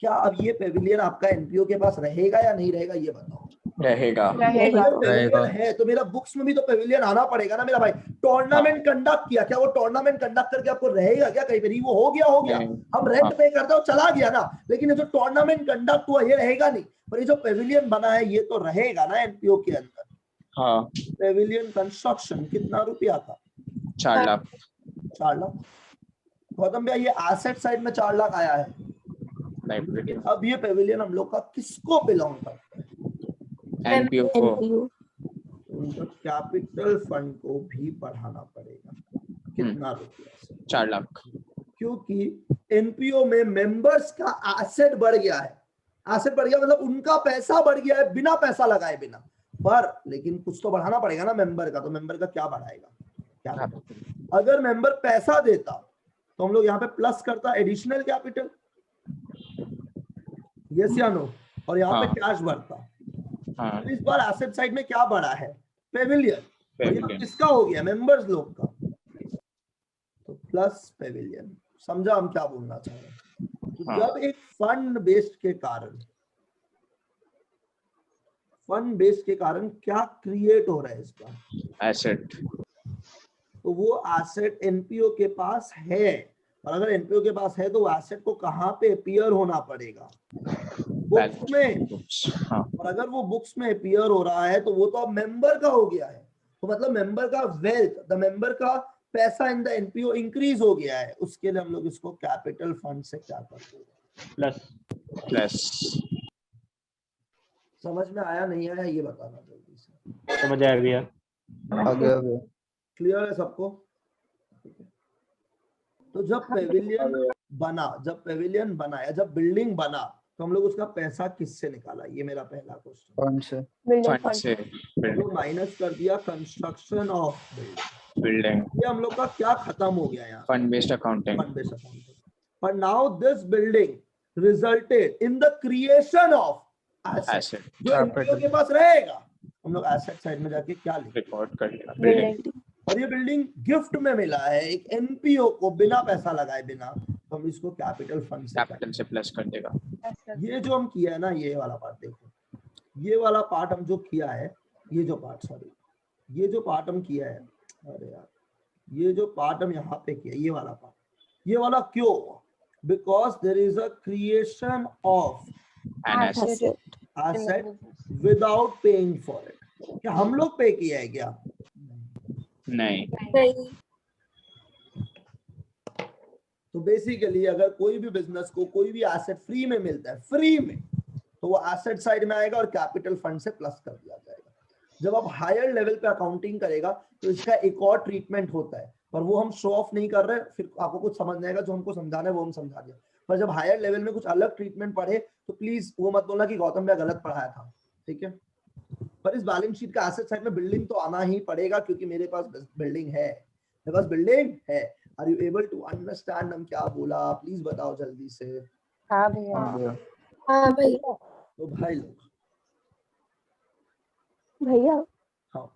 क्या अब ये पेविलियन आपका एनपीओ के पास रहेगा या नहीं रहेगा, ये बताओ? रहेगा। अगर पेविलियन है तो मेरा बुक्स में भी तो पेविलियन आना पड़ेगा ना मेरा भाई। टूर्नामेंट कंडक्ट किया, क्या वो टूर्नामेंट कंडक्ट करके आपको रहेगा क्या कहीं पे? नहीं, वो हो गया, हम रेंट पे करते हो चला गया ना, लेकिन ये जो टूर्नामेंट कंडक्ट हुआ ये रहेगा नहीं। पर ये जो पेविलियन बना है ये तो रहेगा ना एनपीओ के अंदर। हाँ पेविलियन कंस्ट्रक्शन कितना रुपया था? 4 लाख। 4 लाख। गौतम भैया ये एसेट साइड में 4 लाख आया है, लाइबिलिटी अब ये पेविलियन हम लोग का किसको बिलोंग करता है? एनपीओ को। एनपीयू उनका कैपिटल फंड को भी बढ़ाना पड़ेगा। कितना रुपया? 4 लाख। क्योंकि एनपीओ में मेंबर्स का एसेट बढ़ गया है। एसेट बढ़ गया मतलब उनका पैसा बढ़ गया है बिना पैसा लगाए बिना, पर लेकिन कुछ तो बढ़ाना पड़ेगा ना मेंबर का। तो मेंबर का क्या बढ़ाएगा? क्या? अगर मेंबर पैसा देता तो हम लोग यहाँ पे प्लस करता एडिशनल कैपिटल, यस या नो, और यहाँ पे कैश बढ़ता। हाँ इस बार एसेट साइड में क्या बढ़ा है? पेविलियन। और ये किसका हो गया? मेंबर्स लोग का। तो प्लस पेविलियन। समझा हम क्या बोलना चाह रहे हैं? तो हाँ। जब एक फंड बेस्ड के कारण क्या क्रिएट हो रहा है इस बार? एसेट। तो वो एसेट एनपीओ के पास है, और अगर एनपीओ के पास है तो वो एसेट को कहाँ पे अपीयर होना पड़ेगा? बुक्स में। हाँ और अगर वो बुक्स में अपीयर हो रहा है तो वो तो अब मेंबर का हो गया है। तो मतलब मेंबर का वेल्थ, द मेंबर का पैसा इन द एनपीओ इंक्रीज हो गया है। उसके लिए हम लोग इसको कैपिटल फंड से क्या करते हैं? प्लस। समझ में आया नहीं आया ये बताना जल्दी से। समझ आ गया। क्लियर है सबको? तो जब पेविलियन बना या जब बिल्डिंग बना तो हम लोग उसका पैसा किससे निकाला? ये मेरा पहला क्वेश्चन। फंड से। हम लोग माइनस कर दिया कंस्ट्रक्शन ऑफ बिल्डिंग। ये हम लोग का क्या खत्म हो गया यहाँ? Fund based accounting. But now this building resulted in the creation of asset, जो एनपीओ के पास रहेगा। हम लोग एसेट साइड में जाके क्या लिखेंगे? रिकॉर्ड कर लिया बिल्डिंग। और ये बिल्डिंग गिफ्ट में मिला है एक एनपीओ को बिना पैसा लगाए बिना, तो हम इसको कैपिटल फंड से प्लस कर देगा। ये जो हम किया है ना, ये वाला पार्ट देखो, ये वाला पार्ट हम जो किया है, ये जो पार्ट हम किया है, अरे यार ये जो पार्ट हम यहाँ पे किया, ये वाला पार्ट, ये वाला क्यों? Because there is a creation of asset without paying for it. क्या हम लोग पे किया है क्या? नहीं। तो बेसिकली अगर कोई भी बिजनेस को कोई भी एसेट फ्री में मिलता है, फ्री में, तो वो एसेट साइड में आएगा और कैपिटल फंड से प्लस कर दिया जाएगा। जब आप हायर लेवल पे अकाउंटिंग करेगा तो इसका एक और ट्रीटमेंट होता है, पर वो हम शो ऑफ नहीं कर रहे, फिर आपको कुछ समझ नहीं आएगा। जो हमको समझाना है वो हम समझा दिया, पर जब हायर लेवल में कुछ अलग ट्रीटमेंट पढ़े तो प्लीज वो मत बोलना कि गौतम भैया गलत पढ़ाया था, ठीक है? पर इस बैलेंस शीट का एसेट साइड में बिल्डिंग तो आना ही पड़ेगा, क्योंकि मेरे पास बिल्डिंग है, मेरे पास बिल्डिंग है। Are you able to understand हम क्या बोला? प्लीज बताओ जल्दी से। हाँ भैया। हाँ भैया। तो भाई लोग, भैया हाँ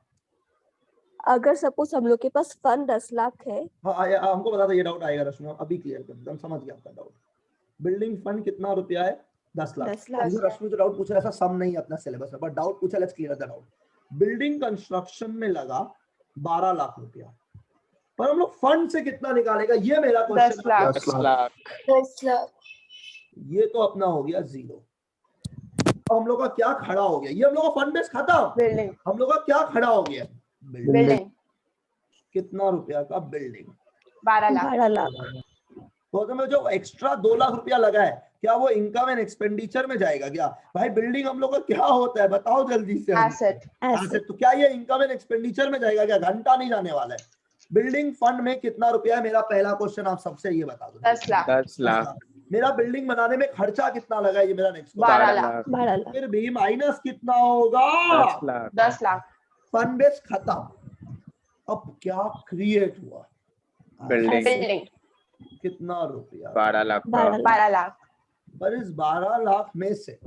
अगर सपोज हम लोग के पास फंड 10 लाख है। हाँ हमको बता था ये डाउट आएगा रश्मि, अभी क्लियर कर दो, हम समझ गया आपका डाउट। बिल्डिंग फंड कितना रुपया है? 10 लाख। 10 लाख। रश्मि जो डाउट पूछा ऐसा सम नहीं अपना सिलेबस में, बट डाउट पूछा, let's clear the doubt. Building construction में लगा 12 लाख रुपया। पर हम लोग फंड से कितना निकालेगा, ये मेरा 10 क्वेश्चन लाख। 10 लाख 10 लाख। ये तो अपना हो गया 0। हम लोग का क्या खड़ा हो गया, ये हम लोग का फंड बेस खत्म। बिल्डिंग। हम लोग का क्या खड़ा हो गया, बिल्डिंग। कितना रुपया का बिल्डिंग, 12 लाख। 12 लाख। तो में जो एक्स्ट्रा 2 लाख रुपया लगा है, क्या वो इनकम एंड एक्सपेंडिचर में जाएगा क्या? भाई बिल्डिंग हम लोग का क्या होता है बताओ जल्दी से। एसेट। एसेट। तो क्या ये इनकम एंड एक्सपेंडिचर में जाएगा क्या? घंटा नहीं जाने वाला है। बिल्डिंग फंड में कितना रुपया है, मेरा पहला क्वेश्चन आप सबसे ये बता दो। 10 लाख। 10 लाख मेरा बिल्डिंग बनाने में खर्चा कितना लगा है, ये मेरा नेक्स्ट 12 12 लाख। लाख 12 लाख। फिर भी माइनस कितना होगा, 10 लाख 10 लाख। फंड बेस खत्म। अब क्या क्रिएट हुआ, बिल्डिंग बिल्डिंग। कितना रुपया, 12 लाख का 12 लाख। 12 लाख। पर इस 12 लाख में से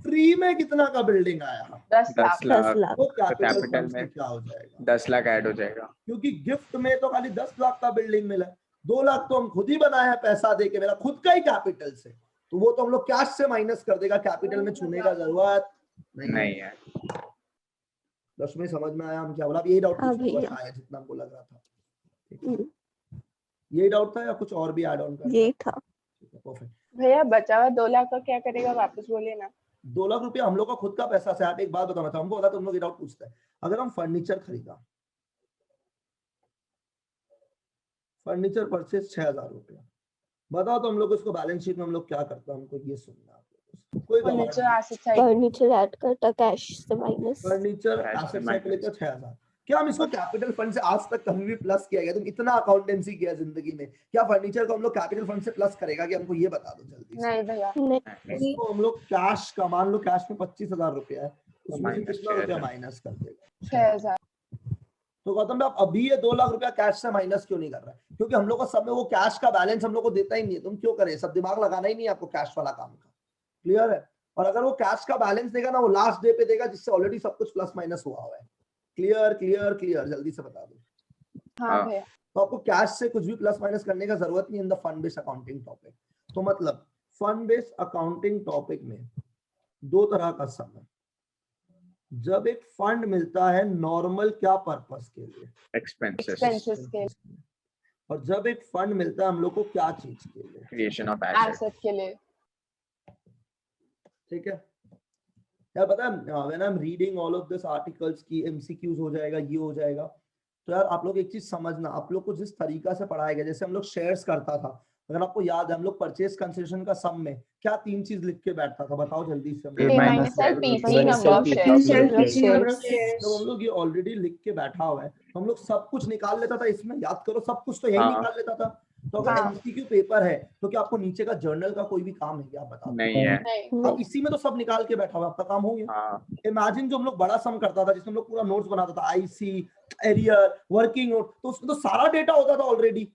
फ्री में कितना का बिल्डिंग आया, 10 लाख। 10 लाख 10 लाख। वो कैपिटल कैपिटल फंड से में क्या हो जाएगा? 10 लाख ऐड हो जाएगा। क्योंकि गिफ्ट में तो खाली 10 लाख का बिल्डिंग मिला है, 2 लाख तो हम खुद ही बनाए हैं पैसा देके, मेरा खुद का ही कैपिटल से, तो वो तो हम लोग कैश से माइनस कर देगा, कैपिटल में छूने का जरूरत नहीं है। दसवीं समझ में आया हम क्या बोला? अब यही डाउट हाँ भैया। आया जितना हमको लग रहा था। हम्म, यही डाउट था या कुछ और भी ऐड ऑन करना? यही था। परफेक्ट। भैया बचा हुआ 2 लाख का क्या करेगा, वापस बोलिए ना। 2 लाख रुपया हम लोग का खुद का पैसा से। आप एक बात बताना था हमको, बता तुम लोग ये डाउट पूछते हैं, अगर हम फर्नीचर खरीदा, फर्नीचर परचेज 6000 रुपया, बताओ तो हम लोग इसको बैलेंस शीट में हम लोग क्या करते हैं, हमको ये सुनना है। कोई furniture asset side. Furniture add करता कैश से माइनस। फर्नीचर Cash से एसेट minus। से लेकर 6000। क्या हम इसको कैपिटल फंड से आज तक कभी भी प्लस किया गया? तुम इतना अकाउंटेंसी किया जिंदगी में, क्या फर्नीचर को हम लोग कैपिटल फंड से प्लस करेगा कि? हमको ये बता दो जल्दी से। नहीं भैया। नहीं। इसको हम लोग कैश का, मान लो कैश में 25,000 रुपया है, उसमें से minus कितना रुपया 6,000। माइनस कर देगा? 6000। तो गौतम भाई आप अभी ये 2 लाख रुपया कैश से माइनस क्यों नहीं कर रहा है? क्योंकि हम लोग का सब में वो कैश का बैलेंस हम लोग को देता ही नहीं है। तुम क्यों करें, सब दिमाग लगाना ही नहीं है आपको कैश वाला काम का। क्लियर है? और अगर वो कैश का बैलेंस देगा ना, वो लास्ट डे पे देगा जिससे ऑलरेडी सब कुछ प्लस माइनस हुआ हुआ है। क्लियर क्लियर क्लियर, जल्दी से बता दो। हाँ हाँ। भैया। तो आपको कैश से कुछ भी प्लस माइनस करने का जरूरत नहीं in the fund based accounting topic. तो मतलब फंड बेस्ड अकाउंटिंग टॉपिक में 2 तरह का सम है। जब एक फंड मिलता है नॉर्मल क्या पर्पस के लिए, एक्सपेंसेस एक्सपेंसेस के। और जब एक फंड मिलता है हम लोग को क्या चीज के लिए, क्रिएशन ऑफ एसेट। एसेट के लिए। ठीक है यार? पता है when I am reading all of this articles की एमसीक्यूज हो जाएगा, ये हो जाएगा, तो यार आप लोग एक चीज समझना, आप लोग को जिस तरीका से पढ़ाया गया, जैसे हम लोग शेयर्स करता था, अगर आपको याद है हम लोग परचेज कंसेशन का सम में क्या 3 चीज लिख के बैठता था, बताओ जल्दी से। P minus L, PC number of shares। तो हम लोग ये ऑलरेडी लिख के बैठा हुआ है, तो हम लोग सब कुछ निकाल लेता था इसमें, याद करो सब कुछ तो यही हाँ। निकाल लेता था। तो अगर हाँ। एमसीक्यू पेपर है तो क्या आपको नीचे का जर्नल का कोई भी काम है क्या, आप बताओ? नहीं है। नहीं। अब इसी में तो सब निकाल के बैठा हुआ, आपका काम हो गया। हाँ इमेजिन जो हम लोग बड़ा सम करता था, जिसमें हम लोग पूरा नोट्स बनाता था, आईसी, एरियर, वर्किंग नोट, तो उसमें तो सारा डेटा होता था already.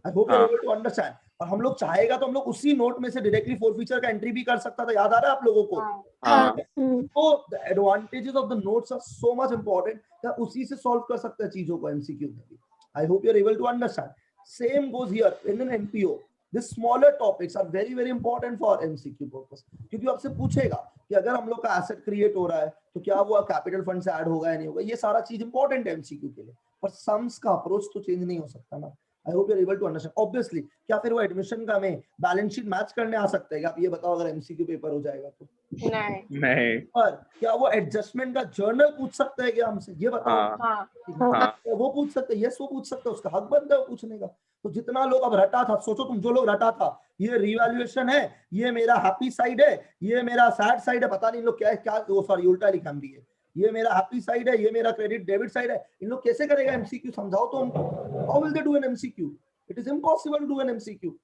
I hope you are able to understand. और हम लोग चाहेगा तो हम लोग उसी नोट में से डायरेक्टली फोरफीचर का एंट्री भी कर सकता था, याद आ रहा है आप लोगों को? हाँ। हाँ तो the advantages of the notes are so much important, क्या उसी से सॉल्व कर सकते हैं चीजों को एमसीक्यू में भी। I hope you are able to understand. Same goes here in an MPO. These smaller topics are very very important for MCQ purpose, क्योंकि आपसे पूछेगा कि अगर हम लोग का एसेट क्रिएट हो रहा है तो क्या वो कैपिटल फंड से ऐड होगा या नहीं होगा, ये सारा चीज इंपॉर्टेंट है MCQ के लिए, पर सम्स का अप्रोच तो चेंज नहीं हो सकता ना। I hope you are able to understand. Obviously क्या फिर वो एडमिशन का में बैलेंस शीट मैच करने आ सकते हैं क्या, आप ये बताओ अगर MCQ पेपर हो जाएगा तो? नहीं। नहीं। पर क्या वो एडजस्टमेंट का जर्नल पूछ सकते हैं क्या हमसे, ये बताओ? हाँ हाँ। हाँ वो पूछ सकते हैं, यस वो पूछ सकते हैं, उसका हक बनता है वो पूछने का। तो जितना लोग अब रटा था, सोचो तुम जो लोग रटा था, ये रिवैल्यूएशन है, ये मेरा हैप्पी साइड है, ये मेरा सैड साइड है, पता नहीं इन लोग क्या क्या, वो सॉरी उल्टा लिखा भी है, ये मेरा हैप्पी साइड है, ये मेरा क्रेडिट डेबिट साइड है, इन लोग कैसे करेगा एमसीक्यू, समझाओ तो हमको। How will they do an MCQ? It is impossible to do an MCQ.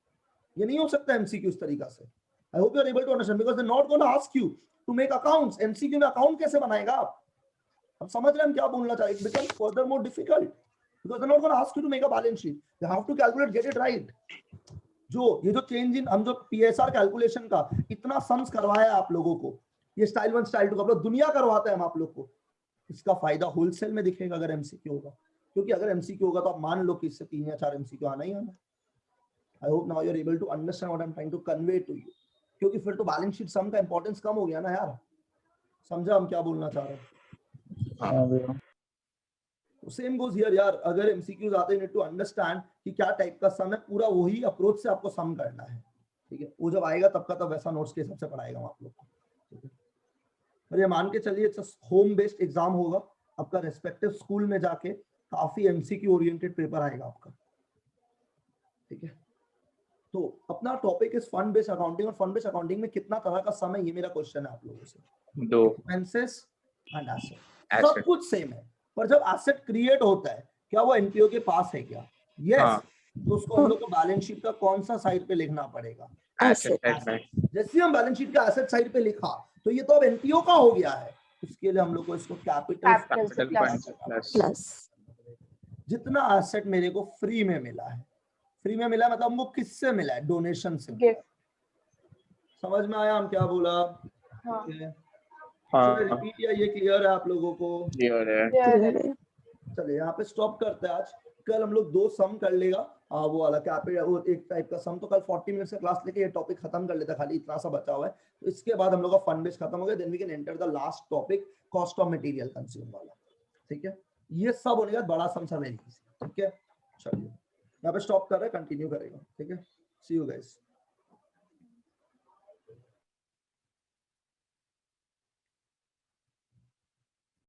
ये नहीं हो सकता एमसीक्यू इस तरीका से। I hope you are able to understand, because they are not gonna ask you to make accounts. MCQ में account कैसे बनाएगा आप? अब समझ रहे हैं हम क्या बोलना चाह रहे हैं? It becomes further more difficult because they're not going to ask you to make a balance sheet. You have to calculate, get it right. ये जो चेंज इन, हम जो पीएसआर कैलकुलेशन का इतना सम्स करवाया आप लोगों को, ये स्टाइल 1 स्टाइल 2 का पूरा दुनिया करवाते हैं हम आप लोग को, इसका फायदा होलसेल में दिखेगा अगर एमसीक्यू होगा। क्योंकि अगर एमसीक्यू होगा तो आप मान लो कि इससे 3 या 4 एमसीक्यू आना ही आना। I hope now you are able to understand what I am trying to convey to you. क्योंकि फिर तो बैलेंस शीट सम का इंपॉर्टेंस कम हो गया ना यार। समझा हम क्या बोलना चाह रहे हैं? सेम गोज हियर यार, अगर एमसीक्यूज आते हैं, नीड टू अंडरस्टैंड कि क्या टाइप का सम है, पूरा वही अप्रोच से आपको सम करना है, ठीक है। वो जब आएगा तब का तब वैसा नोट्स के हिसाब से पढ़ाएगा आप लोग को, ठीक है। और ये मान के चलिए होम बेस्ड एग्जाम होगा आपका, रेस्पेक्टिव स्कूल में जाके काफी एमसीक्यू ओरिएंटेड पेपर आएगा आपका, ठीक है। तो अपना topic is fund based accounting, और फंड बेस्ड अकाउंटिंग में कितना तरह का सम है, ये मेरा क्वेश्चन है आप लोगों से। 2 एक्सपेंसेस एंड एसेट, सब कुछ सेम है, पर जब एसेट क्रिएट होता है, क्या वो एनपीओ के पास है क्या? यस। हाँ। तो उसको हम लोग को बैलेंस शीट का कौन सा साइड पे लिखना पड़ेगा? एसेट साइड में। जैसे हम बैलेंस शीट का एसेट साइड पे लिखा तो ये तो अब एनपीओ का हो गया है, उसके लिए हम लोग को इसको कैपिटल प्लस जितना एसेट मेरे को फ्री में मिला है, फ्री में मिला मतलब हमको किससे मिला है? डोनेशन से। गिफ्ट। समझ में आया हम क्या बोला? हाँ। हाँ रिपीट या ये क्लियर है आप लोगों को? क्लियर है। क्लियर है। चलिए यहाँ पे स्टॉप करते हैं आज। कल हम लोग 2 सम कर लेगा, वो वाला कैपिटल, वो एक टाइप का सम। तो कल 40 मिनट से क्लास लेके ये टॉपिक खत्म कर लेता, खाली इतना सा बचा हुआ है। तो इसके बाद हम लोग का फंड बेस खत्म हो गया, then we can enter the last topic, cost of material consume वाला, ठीक है। ये सब होने के बाद बड़ा सम सा वेरी इजी, ठीक है। चलिए यहाँ पे स्टॉप कर रहे हैं, कंटिन्यू करेगा, ठीक है। सी यू गाइस।